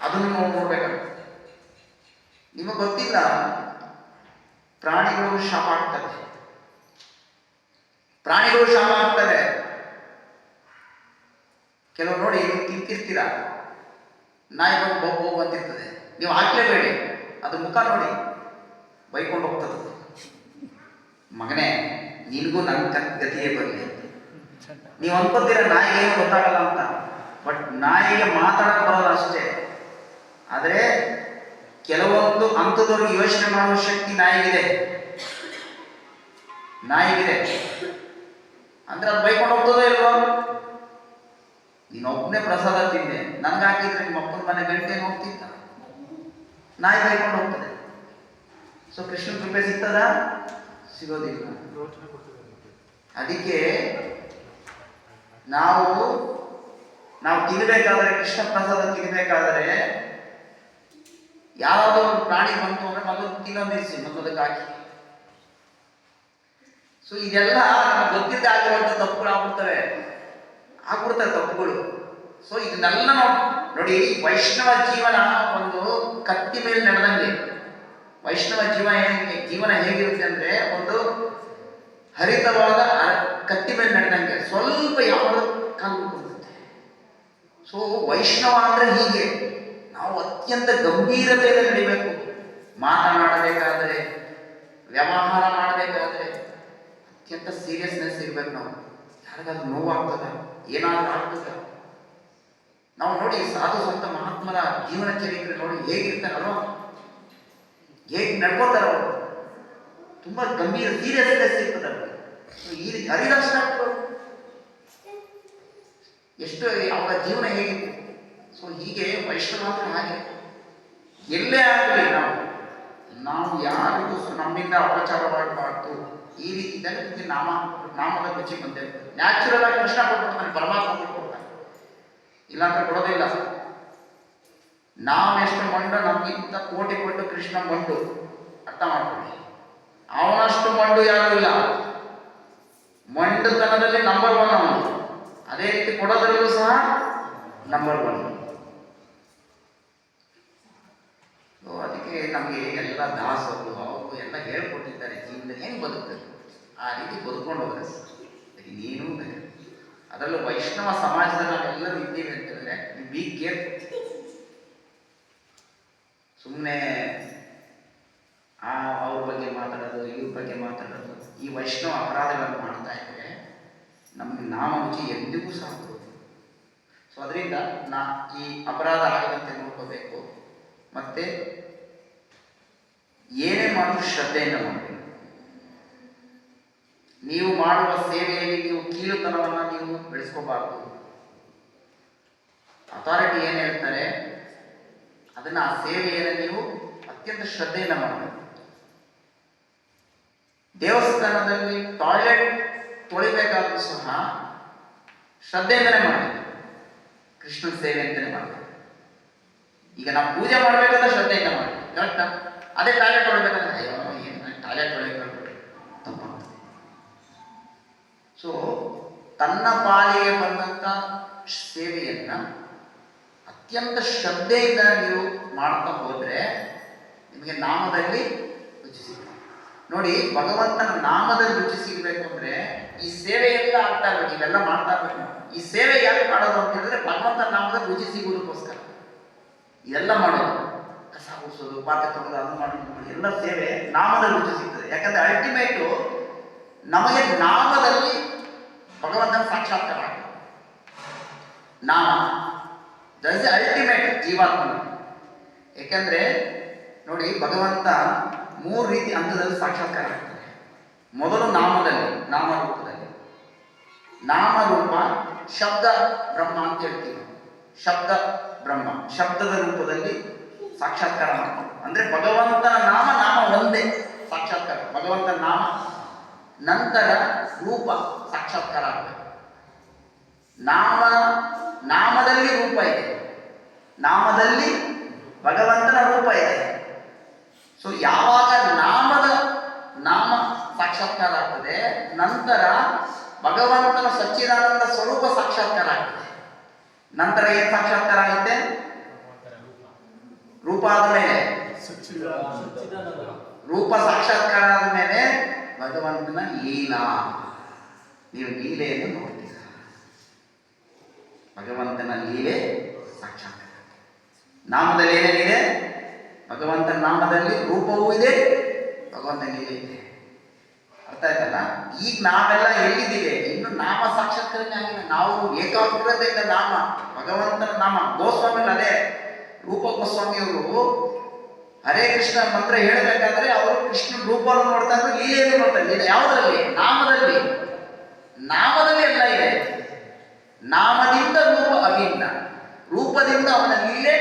ಅದನ್ನು ನಾವು ನೋಡ್ಬೇಕಾಗ್ತದೆ. ನಿಮಗೆ ಗೊತ್ತಿಲ್ಲ, ಪ್ರಾಣಿಗಳು ಶಾಪ ಆಗ್ತವೆ, ಪ್ರಾಣಿಗಳು ಶಾಪ ಆಗ್ತವೆ. ಕೆಲವು ನೋಡಿ, ನೀವು ತಿಂತಿರ್ತೀರ, ನಾಯಿ ಬಂದು ಬೋಗು ಬಂದಿರ್ತದೆ, ನೀವು ಹಾಕ್ಲೇಬೇಡಿ, ಅದು ಮುಖ ನೋಡಿ ಬೈಕೊಂಡು ಹೋಗ್ತದೆ. ಮಗನೇ, ನಿನಗೂ ನನ್ನ ಗತಿಯೇ ಬರಲಿ ಅಂತ ನೀವು ಅನ್ಕೋತೀರ. ನಾಯಿಗೆ ಏನು ಗೊತ್ತಾಗಲ್ಲ ಅಂತ, ಬಟ್ ನಾಯಿಗೆ ಮಾತಾಡಕ್ಕೆ ಬರೋದು ಅಷ್ಟೇ. ಆದರೆ ಕೆಲವೊಂದು ಅಂಥದವ್ರಿಗೆ ಯೋಚನೆ ಮಾಡುವ ಶಕ್ತಿ ನಾಯಿಗಿದೆ. ಅಂದ್ರೆ ಅದು ಬೈಕೊಂಡು ಹೋಗ್ತದೋ ಇಲ್ವೋ? ನೀನೊಬ್ಬನೇ ಪ್ರಸಾದ ತಿಂದೆ, ನನ್ಗೆ ಹಾಕಿದ್ರೆ ನಿಮ್ಮ ಅಪ್ಪನ ಮನೆ ಗಂಟೆ ಹೋಗ್ತಿದ್ದ, ನಾಯಿ ಬೈಕೊಂಡು ಹೋಗ್ತದೆ. ಸೊ ಕೃಷ್ಣ ಕೃಪೆ ಸಿಗ್ತದ? ಸಿಗೋದಿಲ್ಲ. ಅದಕ್ಕೆ ನಾವು ತಿನ್ನಬೇಕಾದ್ರೆ, ಕೃಷ್ಣ ಪ್ರಸಾದ ತಿನ್ನಬೇಕಾದ್ರೆ, ಯಾವ್ದಾದ್ರು ಒಂದು ಪ್ರಾಣಿ ಬಂತು ಅಂದ್ರೆ ಮೊದಲು ತಿನ್ನೋದು ನಿಲ್ಲಿಸಿ, ಮೊದಲಕ್ಕೆ ಹಾಕಿ. ಸೊ ಇದೆಲ್ಲ ನಮಗೆ ಗೊತ್ತಿದ್ದ ಆಗಿರುವಂಥ ತಪ್ಪುಗಳು ಆಗ್ಬಿಡ್ತವೆ ತಪ್ಪುಗಳು. ಸೊ ಇದನ್ನೆಲ್ಲ ನಾವು ನೋಡಿ, ವೈಷ್ಣವ ಜೀವನ ಒಂದು ಕತ್ತಿ ಮೇಲೆ ನಡೆದಂಗೆ. ವೈಷ್ಣವ ಜೀವನ ಹೇಗಿರುತ್ತೆ ಅಂದ್ರೆ, ಒಂದು ಹರಿತವಾದ ಕತ್ತಿ ಮೇಲೆ ನಡೆದಂಗೆ, ಸ್ವಲ್ಪ ಯಾವುದು ಕಾಲು ಬರುತ್ತೆ. ಸೊ ವೈಷ್ಣವ ಅಂದ್ರೆ ಹೀಗೆ, ನಾವು ಅತ್ಯಂತ ಗಂಭೀರತೆಯಿಂದ ನಡಿಬೇಕು. ಮಾತನಾಡಬೇಕಾದ್ರೆ, ವ್ಯವಹಾರ ಮಾಡಬೇಕಾದ್ರೆ ಅತ್ಯಂತ ಸೀರಿಯಸ್ನೆಸ್ ಇರ್ಬೇಕು. ನಾವು ಯಾರಿಗಾದ್ರೂ ನೋವಾಗ್ತದ, ಏನಾದ್ರೂ ಆಗ್ತದ, ನಾವು ನೋಡಿ ಸಾಧು ಸಂತ ಮಹಾತ್ಮರ ಜೀವನ ಚರಿತ್ರೆ ನೋಡಿ ಹೇಗಿರ್ತಾರಲ್ವ, ಹೇಗೆ ನಡ್ಕೋತಾರ ಅವರು, ತುಂಬಾ ಗಂಭೀರ ಸೀರಿಯಸ್ನೆಸ್ ಇರ್ತದೆ ಅವರು. ಈ ಹರಿದಾಸರು ಎಷ್ಟು ಅವರ ಜೀವನ ಹೇಗಿತ್ತು. ಸೊ ಹೀಗೆ ವೈಷ್ಣವ ಹಾಗೆ ಎಲ್ಲೇ ಆಗಲಿ ನಾವು ಯಾರಿಗೂ ನಮ್ಮಿಂದ ಅಪಚಾರವಾಗಬಾರ್ದು. ಈ ರೀತಿಯಲ್ಲಿ ನಾಮದ ರುಚಿ ಬಂದೇ ನ್ಯಾಚುರಲ್ ಆಗಿ ಕೃಷ್ಣ ಕೊಟ್ಬಿಡ್ತಾನೆ, ಪರಮಾತ್ಮ ಕೊಟ್ಬಿಡ್ತಾನೆ, ಇಲ್ಲಾಂದ್ರೆ ಕೊಡೋದಿಲ್ಲ. ನಾವೆಷ್ಟು ಮಂಡು, ನಮಗಿಂತ ಕೋಟಿ ಕೊಟ್ಟು ಕೃಷ್ಣ ಮಂಡು, ಅರ್ಥ ಮಾಡ್ಕೊಳ್ಳಿ. ಅವನಷ್ಟು ಮಂಡು ಯಾರು ಇಲ್ಲ. ಮಂಡುತನದಲ್ಲಿ ನಂಬರ್ 1 ಅವನು. ಅದೇ ರೀತಿ ಕೊಡೋದ್ರಲ್ಲೂ ಸಹ ನಂಬರ್ 1. ಅದಕ್ಕೆ ನಮಗೆ ಎಲ್ಲ ದಾಸರು ಅವರು ಎಲ್ಲ ಹೇಳ್ಕೊಟ್ಟಿದ್ದಾರೆ, ಜೀವನದಲ್ಲಿ ಹೆಂಗೆ ಬದುಕ್ತಾರೆ ಆ ರೀತಿ ಬದುಕೊಂಡು ಹೋದ್ರೆ ಇನ್ನೇನೂ ಬೇರೆ. ಅದರಲ್ಲೂ ವೈಷ್ಣವ ಸಮಾಜದಲ್ಲಿ ನಾವೆಲ್ಲರೂ ಇದ್ದೀವಿ ಅಂತಂದ್ರೆ ಬಿ ಕೇರ್ಫುಲ್. ಸುಮ್ಮನೆ ಅವ್ರ ಬಗ್ಗೆ ಮಾತಾಡೋದು, ಇವ್ರ ಬಗ್ಗೆ ಮಾತಾಡೋದು, ಈ ವೈಷ್ಣವ ಅಪರಾಧಗಳನ್ನು ಮಾಡ್ತಾ ಇದ್ರೆ ನಮಗೆ ನಾಮರುಚಿ ಎಂದಿಗೂ ಸಹ ಬರೋದು. ಸೊ ಅದರಿಂದ ಈ ಅಪರಾಧ ಆಗದಂತೆ ನೋಡ್ಕೋಬೇಕು. ಮತ್ತೆ ಏನೇ ಮಾಡಿದ್ರು ಶ್ರದ್ಧೆಯಿಂದ ಮಾಡಬೇಕು. ನೀವು ಮಾಡುವ ಸೇವೆಯಲ್ಲಿ ನೀವು ಕೀಳುತನವನ್ನು ನೀವು ಬೆಳೆಸ್ಕೋಬಾರ್ದು. ಅಥಾರಿಟಿ ಏನು ಹೇಳ್ತಾರೆ ಅದನ್ನ, ಆ ಸೇವೆಯನ್ನು ನೀವು ಅತ್ಯಂತ ಶ್ರದ್ಧೆಯಿಂದ ಮಾಡಬೇಕು. ದೇವಸ್ಥಾನದಲ್ಲಿ ಟಾಯ್ಲೆಟ್ ತೊಳಿಬೇಕಾದ್ರೂ ಸಹ ಶ್ರದ್ಧೆಯಿಂದಲೇ ಮಾಡಬೇಕು. ಕೃಷ್ಣ ಸೇವೆ ಅಂತಲೇ ಮಾಡಬೇಕು. ಈಗ ನಾವು ಪೂಜೆ ಮಾಡಬೇಕಂದ್ರೆ ಶ್ರದ್ಧೆಯಿಂದ ಮಾಡಬೇಕು, ಕರೆಕ್ಟಾ? ಅದೇ ಟಾಯ್ಲೆಟ್ ತೊಳಿಬೇಕಂದ್ರೆ ಅಯ್ಯೋ ಏನು ಟಾಯ್ಲೆಟ್ ತೊಳಿಬೇಕು, ತಪ್ಪಾಗ್ತದೆ. ಸೊ ತನ್ನ ಪಾಲಿಗೆ ಬಂದಂಥ ಸೇವೆಯನ್ನ ಅತ್ಯಂತ ಶ್ರದ್ಧೆಯಿಂದ ನೀವು ಮಾಡ್ತಾ ಹೋದ್ರೆ ನಿಮಗೆ ನಾಮದಲ್ಲಿ ರುಚಿ ಸಿಗ್ತದೆ. ನೋಡಿ, ಭಗವಂತನ ನಾಮದಲ್ಲಿ ರುಚಿ ಸಿಗಬೇಕು ಅಂದ್ರೆ ಈ ಸೇವೆ ಎಲ್ಲ ಆಗ್ತಾ ಇರ್ಬೇಕು, ಇವೆಲ್ಲ ಮಾಡ್ತಾ ಇರ್ಬೇಕು. ಈ ಸೇವೆ ಯಾಕೆ ಮಾಡೋದು ಅಂತ ಹೇಳಿದ್ರೆ ಭಗವಂತನ ನಾಮದಲ್ಲಿ ರುಚಿ ಸಿಗುವುದಕ್ಕೋಸ್ಕರ ಇದೆಲ್ಲ ಮಾಡೋದು. ಕಸ ಗುಡಿಸೋದು, ಪಾತ್ರೆ ತೊಗೊಳೋದು, ಅದು ಮಾಡೋದು, ಎಲ್ಲ ಸೇವೆ ನಾಮದಲ್ಲಿ ರುಚಿ ಸಿಗ್ತದೆ. ಯಾಕಂದ್ರೆ ಅಲ್ಟಿಮೇಟು ನಮಗೆ ನಾಮದಲ್ಲಿ ಭಗವಂತನ ಸಾಕ್ಷಾತ್ಕಾರ ಆಗ್ತದೆ. ನಾಮ ದಟ್ ಇಸ್ ಅಲ್ಟಿಮೇಟ್ ಜೀವಾತ್ಮ. ಯಾಕಂದ್ರೆ ನೋಡಿ, ಭಗವಂತ 3 ರೀತಿ ಹಂತದಲ್ಲಿ ಸಾಕ್ಷಾತ್ಕಾರ ಆಗ್ತದೆ. ಮೊದಲು ನಾಮದಲ್ಲಿ, ನಾಮರೂಪದಲ್ಲಿ. ನಾಮರೂಪ ಶಬ್ದ ಬ್ರಹ್ಮ ಅಂತ ಹೇಳ್ತೀವಿ. ಶಬ್ದ ಬ್ರಹ್ಮ, ಶಬ್ದದ ರೂಪದಲ್ಲಿ ಸಾಕ್ಷಾತ್ಕಾರ ಮಾಡ್ತಾರೆ. ಅಂದ್ರೆ ಭಗವಂತನ ನಾಮ, ನಾಮ ಒಂದೇ ಸಾಕ್ಷಾತ್ಕಾರ, ಭಗವಂತನ ನಾಮ. ನಂತರ ರೂಪ ಸಾಕ್ಷಾತ್ಕಾರ ಆಗಬೇಕು. ನಾಮದಲ್ಲಿ ರೂಪ ಇದೆ, ನಾಮದಲ್ಲಿ ಭಗವಂತನ ರೂಪ ಇದೆ. ಸೊ ಯಾವಾಗ ನಾಮ ಸಾಕ್ಷಾತ್ಕಾರ ಆಗ್ತದೆ, ನಂತರ ಭಗವಂತನ ಸಚ್ಚಿದಾನಂದ ಸ್ವರೂಪ ಸಾಕ್ಷಾತ್ಕಾರ ಆಗ್ತದೆ. ನಂತರ ಏನ್ ಸಾಕ್ಷಾತ್ಕಾರ ಆಗುತ್ತೆ? ರೂಪ ಆದ್ಮೇಲೆ, ರೂಪ ಸಾಕ್ಷಾತ್ಕಾರ ಆದ್ಮೇಲೆ ಭಗವಂತನ ಲೀಲಾ, ನೀವು ಲೀಲೆಯನ್ನು ನೋಡ್ತೀರ. ಭಗವಂತನ ಲೀಲೆ ಸಾಕ್ಷಾತ್ಕಾರ. ನಾಮದಲ್ಲಿ ಏನೇನಿದೆ? ಭಗವಂತನ ನಾಮದಲ್ಲಿ ರೂಪವೂ ಇದೆ, ಭಗವಂತನ ಲೀಲೆ ಇದೆ. ಅರ್ಥ ಆಯ್ತಲ್ಲ? ಈಗ ನಾವೆಲ್ಲ ಎಲ್ಲಿದ್ದೀವಿ? ಇನ್ನು ನಾಮ ಸಾಕ್ಷಾತ್ಕಾರನೇ ಆಗಿಲ್ಲ. ನಾವು ಏಕಾಗ್ರತೆಯಿಂದ ನಾಮ, ಭಗವಂತನ ನಾಮ. ಗೋಸ್ವಾಮಿಗಳು ಅದೇ, ರೂಪ ಗೋಸ್ವಾಮಿಯವರು ಹರೇ ಕೃಷ್ಣ ಮಂತ್ರ ಹೇಳಬೇಕಾದ್ರೆ ಅವರು ಕೃಷ್ಣನ ರೂಪವನ್ನು ನೋಡ್ತಾ ಇದ್ರು, ಲೀಲೆಯನ್ನು ನೋಡ್ತಾ ಇದ್ರು. ಯಾವುದರಲ್ಲಿ? ನಾಮದಲ್ಲಿ ಎಲ್ಲ ಇದೆ. ನಾಮದಿಂದ ರೂಪ ಅಭಿನ್ನ, ರೂಪದಿಂದ ಅವನ ಲೀಲೆ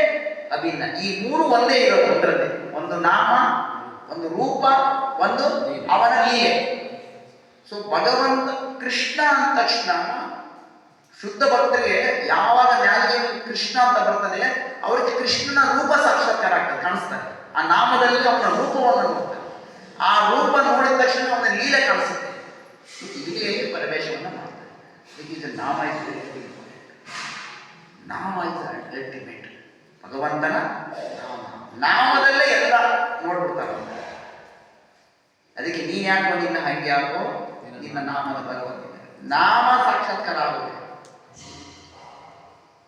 ಅಭಿನ್ನ. ಈ 3 ಒಂದೇ ಇರೋದು ಒಂದರಲ್ಲಿ. ಒಂದು ನಾಮ, ಒಂದು ರೂಪ, ಒಂದು ಅವನ ಲೀಲೆ. ಸೊ ಭಗವಂತ ಕೃಷ್ಣ ಅಂದ ತಕ್ಷಣ ಶುದ್ಧ ಭಕ್ತರಿಗೆ ಯಾವಾಗ ನ್ಯಾಯ ಕೃಷ್ಣ ಅಂತ ಬರ್ತದೆ, ಅವರಿಗೆ ಕೃಷ್ಣನ ರೂಪ ಸಾಕ್ಷಾತ್ಕಾರ ಆಗ್ತದೆ, ಕಾಣಿಸ್ತಾರೆ. ಆ ನಾಮದಲ್ಲಿ ಅವನ ರೂಪವನ್ನು ನೋಡ್ತಾರೆ. ಆ ರೂಪ ನೋಡಿದ ತಕ್ಷಣ ಅವನ ಲೀಲೆ ಕಾಣಿಸುತ್ತೆ. ಲೀಲೆಯಲ್ಲಿ ಪ್ರವೇಶವನ್ನು ಮಾಡ್ತಾರೆ. ಇದಕ್ಕೆ ನಾಮ ಇಸ್ ಅಲ್ಟಿಮೇಟ್. ಭಗವಂತನ ನಾಮದಲ್ಲೇ ಎಲ್ಲ ನೋಡ್ಬಿಡ್ತಾರೆ. ಅದಕ್ಕೆ ನೀನ್ ಯಾಕೋ ನಿನ್ನ ಹಂಗೆ ಯಾಕೋ ನಿನ್ನ ನಾಮದ ಭಗವಂತ ನಾಮ ಸಾಕ್ಷಾತ್ಕಾರ ಆಗಬೇಕು.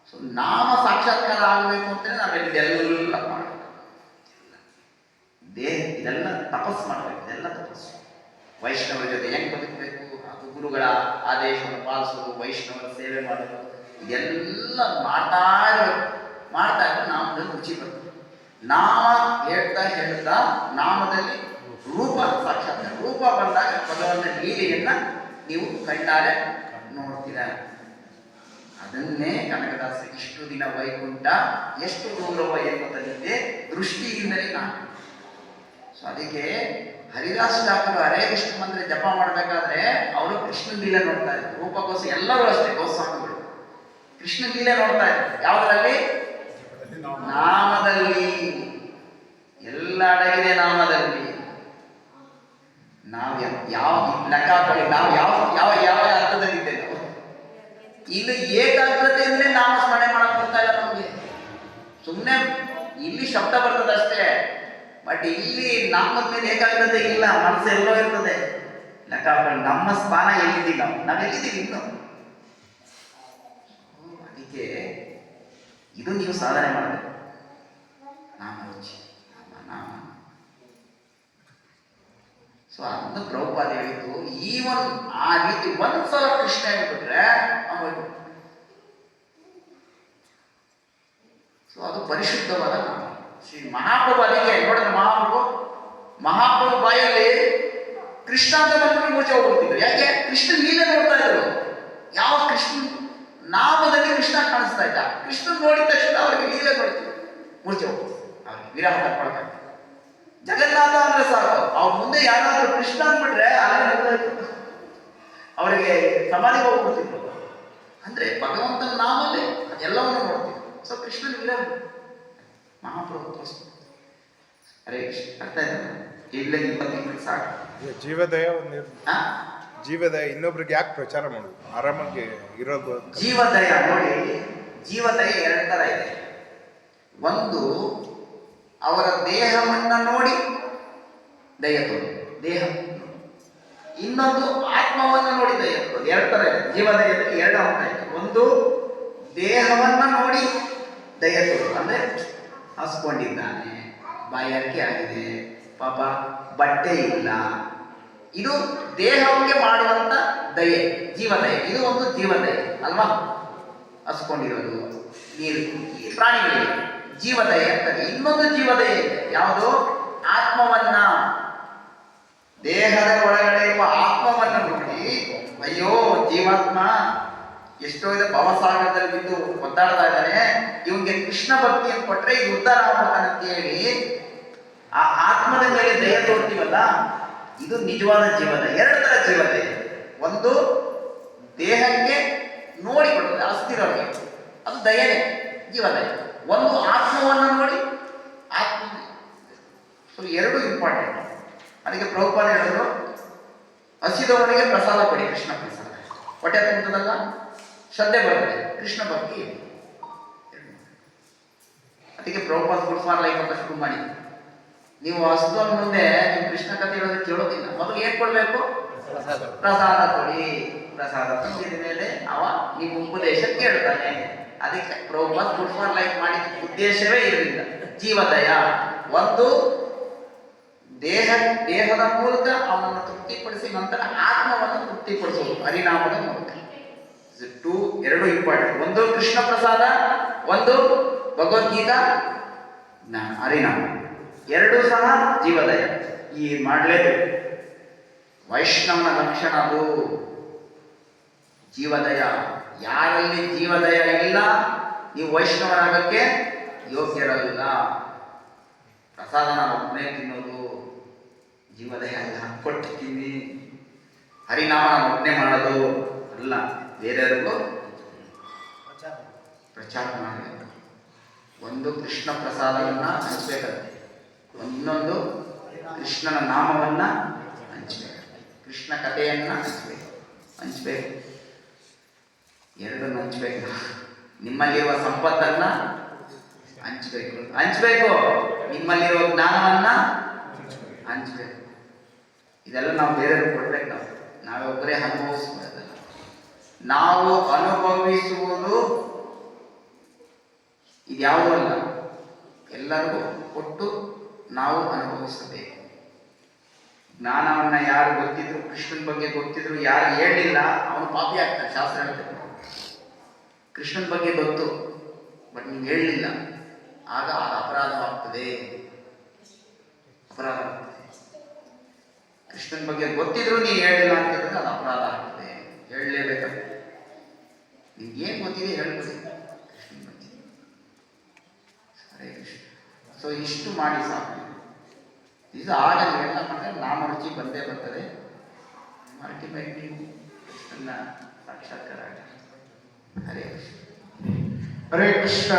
ಸೊ ನಾಮ ಸಾಕ್ಷಾತ್ಕಾರ ಆಗಬೇಕು ಅಂತಂದ್ರೆ ನಾವೆಲ್ಲ ಮಾಡಬೇಕು. ಇದೆಲ್ಲ ತಪಸ್ಸು ಮಾಡಬೇಕು. ಇದೆಲ್ಲ ತಪಸ್ಸು. ವೈಷ್ಣವರ ಜೊತೆ ಹೆಂಗ್ ಬದುಕಬೇಕು, ಅದು ಗುರುಗಳ ಆದೇಶವನ್ನು ಪಾಲಿಸೋದು, ವೈಷ್ಣವರ ಸೇವೆ ಮಾಡೋದು, ಇದೆಲ್ಲ ಮಾಡ್ತಾ ಇದ್ರೆ ನಾಮದಲ್ಲಿ ರುಚಿ ಬರ್ತದೆ. ನಾಮ ಹೇಳ್ತಾ ನಾಮದಲ್ಲಿ ರೂಪ ಸಾಕ್ಷಾತ್ಕಾರ. ರೂಪ ಬಂದಾಗ ಭಗವಂತನ ಲೀಲೆಯನ್ನ ನೀವು ಕಣ್ಣಾರೆ ನೋಡ್ತೀರ. ಅದನ್ನೇ ಕನಕದಾಸ ಇಷ್ಟು ದಿನ ವೈಕುಂಠ ಎಷ್ಟು ಗೌರವ ಎನ್ನುವುದರಿಂದ ದೃಷ್ಟಿಯಿಂದಲೇ ನಾನು. ಸೊ ಅದಕ್ಕೆ ಹರಿದಾಸ್ ಠಾಕೂರ್ ಹರೇ ಕೃಷ್ಣ ಮಂತ್ರ ಜಪ ಮಾಡಬೇಕಾದ್ರೆ ಅವರು ಕೃಷ್ಣ ಲೀಲೆ ನೋಡ್ತಾ ಇದ್ರು. ರೂಪಕೋಸ ಎಲ್ಲರೂ ಅಷ್ಟೇ, ಗೋಸ್ವಾಮಿಗಳು ಕೃಷ್ಣ ಲೀಲೆ ನೋಡ್ತಾ ಇದ್ರು. ಯಾವುದರಲ್ಲಿ? ನಾಮದಲ್ಲಿ. ಎಲ್ಲ ಅಡಗಿದೆ ನಾಮದಲ್ಲಿ. ನಾವು ಯಾವ ಲೆಕ್ಕ ನಾವು ಯಾವ ಅರ್ಥದಲ್ಲಿದ್ದೇವೆ? ನಾವು ಇಲ್ಲಿ ಏಕಾಗ್ರತೆಯಿಂದಲೇ ನಾಮ ಸ್ಮರಣೆ ಮಾಡಕ್ ಬರ್ತಾ ಇಲ್ಲ ನಮಗೆ. ಸುಮ್ಮನೆ ಇಲ್ಲಿ ಶಬ್ದ ಬರ್ತದೆ ಅಷ್ಟೇ, ಬಟ್ ಇಲ್ಲಿ ನಾಮದ ಮೇಲೆ ಏಕಾಗ್ರತೆ ಇಲ್ಲ. ಮನಸ್ಸು ಎಲ್ಲೋ ಇರ್ತದೆ. ಲೆಕ್ಕ ನಮ್ಮ ಸ್ಥಾನ ಎಲ್ಲಿದ್ದೀವಿ? ನಾವೆಲ್ಲಿದ್ದೀವಿ ಇನ್ನು? ಅದಕ್ಕೆ ಇದು ನೀವು ಸಾಧನೆ ಮಾಡಬೇಕು. ನಾಮ ರುಚಿ, ನಾಮ. ಸೊ ಅದನ್ನು ಪ್ರಭುಪಾದ ಹೇಳಿದ್ದು. ಈವನ್ ಆ ರೀತಿ ಒಂದ್ಸಲ ಕೃಷ್ಣ ಹೇಳ್ಬಿಟ್ರೆ ಸೊ ಅದು ಪರಿಶುದ್ಧವಾದ ನಾಮ. ಶ್ರೀ ಮಹಾಪ್ರಭು ಅದಕ್ಕೆ ನೋಡಿದ್ರೆ ಮಹಾಪ್ರಭು ಬಾಯಲ್ಲಿ ಕೃಷ್ಣ ಅಂತ ಬಂದ್ಬಿಟ್ಟು ಮೂರ್ಛೆ ಹೋಗ್ಬಿಡ್ತಿದ್ರು. ಯಾಕೆ? ಕೃಷ್ಣ ಲೀಲೆ ನೋಡ್ತಾ ಇದ್ರು. ಯಾವ ಕೃಷ್ಣ ನಾಮದಲ್ಲಿ ಕೃಷ್ಣ ಕಾಣಿಸ್ತಾ ಇದ್ದ. ಕೃಷ್ಣ ನೋಡಿದ ತಕ್ಷಣ ಅವರಿಗೆ ಲೀಲೆ ನೋಡ್ತಿದ್ರು, ಮೂರ್ಛೆ ಹೋಗ್ತಿದ್ರು. ಅವ್ರಿಗೆ ವಿರಾಮ ತಪ್ಪಾಗ್ತದೆ. ಜಗನ್ನಾಥ ಅಂದ್ರೆ ಸಾಕು, ಅವ್ರ ಮುಂದೆ ಯಾರಾದ್ರೂ ಕೃಷ್ಣ ಅಂದ್ಬಿಟ್ರೆ ಅವರಿಗೆ ಸಮಾಧಿಗೆ ಹೋಗ್ಬಿಡ್ತಿದ್ರು. ಅಂದ್ರೆ ಭಗವಂತನ ನಾಮಲ್ಲೇ ಅದೆಲ್ಲವನ್ನು ನೋಡ್ತಿದ್ರು. ಸೊ ಕೃಷ್ಣನ ವಿರಾಮ ಮಹಾಪ್ರಭು ತೋರಿಸ್ತಾರೆ. ಹರೇ ಕೃಷ್ಣ. ಅರ್ಥ ಆಯ್ತಾ? ಇಲ್ಲ 20 ತಿಂಗಳು ಸಾಕು. ಜೀವದಯ ಇನ್ನೊಬ್ರಿಗೆ ಯಾಕೆ ಪ್ರಚಾರ ಮಾಡೋದು? ಆರಾಮಾಗಿ ಇರೋದು. ಜೀವದಯ ನೋಡಿ, ಜೀವದಯ 2 ತರ ಇದೆ. ಒಂದು ಅವರ ದೇಹವನ್ನ ನೋಡಿ ದಯ ತೋರಿ, ದೇಹ. ಇನ್ನೊಂದು ಆತ್ಮವನ್ನು ನೋಡಿ ದಯೆ ತೋರೋದು. ಎರಡು ತರ ಇದೆ ಜೀವದಯದಲ್ಲಿ, ಎರಡು ಹಂತ ಇದೆ. ಒಂದು ದೇಹವನ್ನ ನೋಡಿ ದಯೆ ತೋರೋದು, ಅಂದ್ರೆ ಹಸ್ಕೊಂಡಿದ್ದಾನೆ, ಬಾಯಾರಿಕೆ ಆಗಿದೆ, ಪಾಪ ಬಟ್ಟೆ ಇಲ್ಲ, ಇದು ದೇಹಕ್ಕೆ ಮಾಡುವಂತ ದಯೆ, ಜೀವದಯೆ. ಇದು ಒಂದು ಜೀವದಯೆ ಅಲ್ವಾ? ಹಸ್ಕೊಂಡಿರೋದು, ನೀರು ಪ್ರಾಣಿಗಳಿಗೆ ಜೀವದಯೆ ಅಂತಾರೆ. ಇನ್ನೊಂದು ಜೀವದಯೆ ಇದೆ, ಯಾವುದು? ಆತ್ಮವನ್ನ, ದೇಹದ ಒಳಗಡೆ ಇರುವ ಆತ್ಮವನ್ನ ನೋಡಿ ಅಯ್ಯೋ ಜೀವಾತ್ಮ ಎಷ್ಟೋ ಇದೆ ಭವಸಾಗರದಲ್ಲಿ ಬಿದ್ದು ಒದ್ದಾಡ್ತಾ ಇದ್ದಾನೆ, ಇವನ್ಗೆ ಕೃಷ್ಣ ಭಕ್ತಿಯನ್ನು ಕೊಟ್ರೆ ಇದು ಉದ್ಧಾರ ಆಗ್ತಾನೆ ಅಂತ ಹೇಳಿ ಆ ಆತ್ಮದ ಮೇಲೆ ದಯ ತೋರ್ತೀವಲ್ಲ, ಇದು ನಿಜವಾದ ಜೀವದಯೆ. ಎರಡು ತರ ಜೀವದಯೆ. ಒಂದು ದೇಹಕ್ಕೆ ನೋಡಿ ಕೊಡ್ತದೆ ಅಸ್ಥಿರವಾಗಿ, ಅದು ದಯನೇ, ಜೀವದಯೆ. ಒಂದು ಆತ್ಮವನ್ನು ನೋಡಿ ಆತ್ಮ. ಸೊ ಎರಡು ಇಂಪಾರ್ಟೆಂಟ್. ಅದಕ್ಕೆ ಪ್ರಭುಪಾದ ಹೇಳಿದ್ರು, ಹಸಿದವನಿಗೆ ಪ್ರಸಾದ ಕೊಡಿ, ಕೃಷ್ಣ ಪ್ರಸಾದ. ಹೊಟ್ಟೆ ತುಂಬುತ್ತದಲ್ಲ, ಶ್ರದ್ಧೆ ಬರ್ತದೆ, ಕೃಷ್ಣ ಭಕ್ತಿ. ಅದಕ್ಕೆ ಪ್ರಭುಪಾದ ಫುಡ್ ಫಾರ್ ಲೈಫ್ ಅಂತ ಶುರು ಮಾಡಿದ್ರು. ನೀವು ಹಸಿದವನ ಮುಂದೆ ನೀವು ಕೃಷ್ಣ ಕಥೆ ಹೇಳೋದಕ್ಕೆ ಕೇಳೋದಿಲ್ಲ, ಮೊದಲು ಏನ್ ಕೊಡ್ಬೇಕು? ಪ್ರಸಾದ ಕೊಡಿ. ಪ್ರಸಾದ ತಂದಿದ ಮೇಲೆ ಅವ ನೀವು ಉಪದೇಶ ಕೇಳ್ತಾನೆ. ಅದಕ್ಕೆ ಪ್ರಭುಪಾದ ಫುಡ್ ಫಾರ್ ಲೈಫ್ ಮಾಡಿದ ಉದ್ದೇಶವೇ ಇರಲಿಲ್ಲ, ಜೀವದಯ. ಒಂದು ದೇಹದ ಮೂಲಕ ಅವನನ್ನು ತೃಪ್ತಿಪಡಿಸಿ ನಂತರ ಆತ್ಮವನ್ನು ತೃಪ್ತಿಪಡಿಸೋದು ಹರಿನಾಮದ ಮೂಲಕ. ಎರಡು ಇಂಪಾರ್ಟೆಂಟ್. ಒಂದು ಕೃಷ್ಣ ಪ್ರಸಾದ, ಒಂದು ಭಗವದ್ಗೀತಾ ಜ್ಞಾನ, ಹರಿನಾಮ. ಎರಡು ಸಹ ಜೀವದಯ. ಈ ಮಾಡಲೇಬೇಕು. ವೈಷ್ಣವನ ಲಕ್ಷಣ ಅದು ಜೀವದಯ. ಯಾರಲ್ಲಿ ಜೀವದಯ ಇಲ್ಲ, ನೀವು ವೈಷ್ಣವನಾಗಕ್ಕೆ ಯೋಗ್ಯರಲ್ಲ. ಪ್ರಸಾದ ನಾವು ಒಬ್ಬನೇ ತಿನ್ನೋದು ಜೀವದಯ ಅಲ್ಲ, ಕೊಟ್ಟು ತಿನ್ನಿ. ಹರಿನಾಮ ನಾವು ಒಬ್ಬನೇ ಮಾಡೋದು ಅಲ್ಲ, ಬೇರೆಯವ್ರಿಗೂ ಪ್ರಚಾರ ಮಾಡಬೇಕು. ಒಂದು ಕೃಷ್ಣ ಪ್ರಸಾದವನ್ನ ಹಂಚಬೇಕಾಗುತ್ತೆ, ಇನ್ನೊಂದು ಕೃಷ್ಣನ ನಾಮವನ್ನ ಹಂಚಬೇಕು, ಕೃಷ್ಣ ಕಥೆಯನ್ನ ಹಂಚಬೇಕು. ಎರಡನ್ನು ಹಂಚಬೇಕು. ನಿಮ್ಮಲ್ಲಿರುವ ಸಂಪತ್ತನ್ನ ಹಂಚಬೇಕು, ನಿಮ್ಮಲ್ಲಿರುವ ಜ್ಞಾನವನ್ನ ಹಂಚಬೇಕು. ಇದೆಲ್ಲ ನಾವು ಬೇರೆಯವ್ರಿಗೆ ಕೊಡ್ಬೇಕು. ನಾವೊಬ್ಬರೇ ಅನುಭವಿಸ್ಬೋದಲ್ಲ. ನಾವು ಅನುಭವಿಸುವುದು ಇದ್ಯಾವುದೂ ಅಲ್ಲ, ಎಲ್ಲರಿಗೂ ಕೊಟ್ಟು ನಾವು ಅನುಭವಿಸಬೇಕು. ಜ್ಞಾನವನ್ನ ಯಾರು ಗೊತ್ತಿದ್ರು, ಕೃಷ್ಣನ ಬಗ್ಗೆ ಗೊತ್ತಿದ್ರು, ಯಾರು ಹೇಳಿಲ್ಲ ಅವನು ಪಾಪಿ ಆಗ್ತಾನೆ. ಶಾಸ್ತ್ರ ಹೇಳ್ತಾರೆ, ಕೃಷ್ಣನ ಬಗ್ಗೆ ಗೊತ್ತು ಬಟ್ ನೀವು ಹೇಳಲಿಲ್ಲ, ಆಗ ಅದು ಅಪರಾಧವಾಗ್ತದೆ. ಕೃಷ್ಣನ ಬಗ್ಗೆ ಗೊತ್ತಿದ್ರು ನೀವು ಹೇಳಿಲ್ಲ ಅಂತ ಹೇಳಿದ್ರೆ ಅದು ಅಪರಾಧ ಆಗ್ತದೆ. ಹೇಳಲೇಬೇಕಾಗ್ತದೆ. ನಿಮ್ಗೆ ಏನ್ ಗೊತ್ತಿದೆ ಹೇಳ್ಬೋದು ಕೃಷ್ಣನ ಬಗ್ಗೆ. ಹರೇ ಕೃಷ್ಣ. ಸೊ ಇಷ್ಟು ಮಾಡಿ ಸಾಕು. ಇದು ಆಗ ನೀವೆಲ್ಲ ಮಾಡಿದ್ರೆ ನಾಮ ರುಚಿ ಬಂದೇ ಬರ್ತದೆ. ಅಲ್ಟಿಮೇಟ್ಲಿ ಕೃಷ್ಣನ ಸಾಕ್ಷಾತ್ಕಾರ ಆಗ. ಹರೇ ಕೃಷ್ಣ. ಹರೇ ಕೃಷ್ಣ.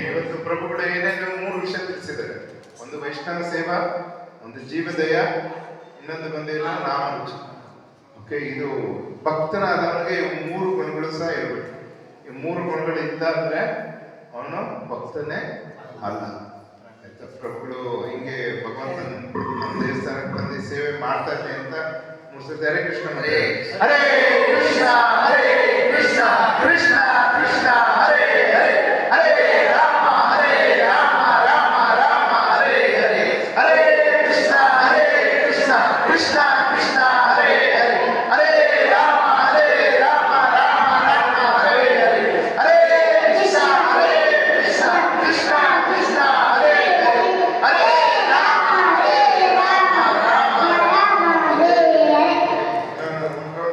ಇವತ್ತು ಪ್ರಭುಗಳು ಏನೇನು 3 ವಿಷಯ ತಿಳಿಸಿದ್ದಾರೆ. ಒಂದು ವೈಷ್ಣವ ಸೇವಾ, ಒಂದು ಜೀವದಯ, ಇನ್ನೊಂದು ಬಂದಿಲ್ಲ ನಾಮ ರುಚಿ. ಓಕೆ, ಇದು ಭಕ್ತನಾದವನಿಗೆ 3 ಗುಣಗಳು ಸಹ ಇರಬೇಕು. ಈ 3 ಗುಣಗಳು ಇಲ್ಲ ಅಂದ್ರೆ ಅವನು ಭಕ್ತನೇ ಅಲ್ಲ. ಆಯ್ತಾ? ಪ್ರಭುಗಳು ಹಿಂಗೆ ಭಗವಂತನ ನಮ್ಮ ದೇವಸ್ಥಾನಕ್ಕೆ ಬಂದು ಸೇವೆ ಮಾಡ್ತಾ ಇದ್ದೆ ಅಂತ ಮುಗಿಸಿದ್ರೆ ಹರೇ ಕೃಷ್ಣ. ಹರೇ ಕೃಷ್ಣ, ಹರೇ ಕೃಷ್ಣ, ಕೃಷ್ಣ ಕೃಷ್ಣ ಹರೇ ಹರೇ, ಹರೇ ರಾಮ ಹರೇ ರಾಮ, ರಾಮ ರಾಮ ಹರೇ ಹರೇ, ಹರೇ ಕೃಷ್ಣ, ಹರೇ ಕೃಷ್ಣ, ಕೃಷ್ಣ ಕೃಷ್ಣ ಹರೇ ಹರೇ, ಹರೇ ರಾಮ ಹರೇ ರಾಮ, ರಾಮ ರಾಮ ಹರೇ ಹರೇ, ಹರೇ ಕೃಷ್ಣ, ಹರೇ ಕೃಷ್ಣ, ಕೃಷ್ಣ ಕೃಷ್ಣ ಹರೇ ಹರೇ, ಹರೇ ರಾಮ ಹರೇ ರಾಮ, ರಾಮ ರಾಮ ಹರೇ ಹರೇ.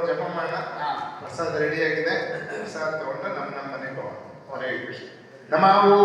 ಜಪ ಮಾಡೋಣ. ಪ್ರಸಾದ ರೆಡಿ ಆಗಿದೆ. ಪ್ರಸಾದ ತಗೊಂಡು ನಮ್ಮ ಮನೆಗೆ ಹೋಗೋಣ. ಹರೇ ಕೃಷ್ಣ. ನಮೋ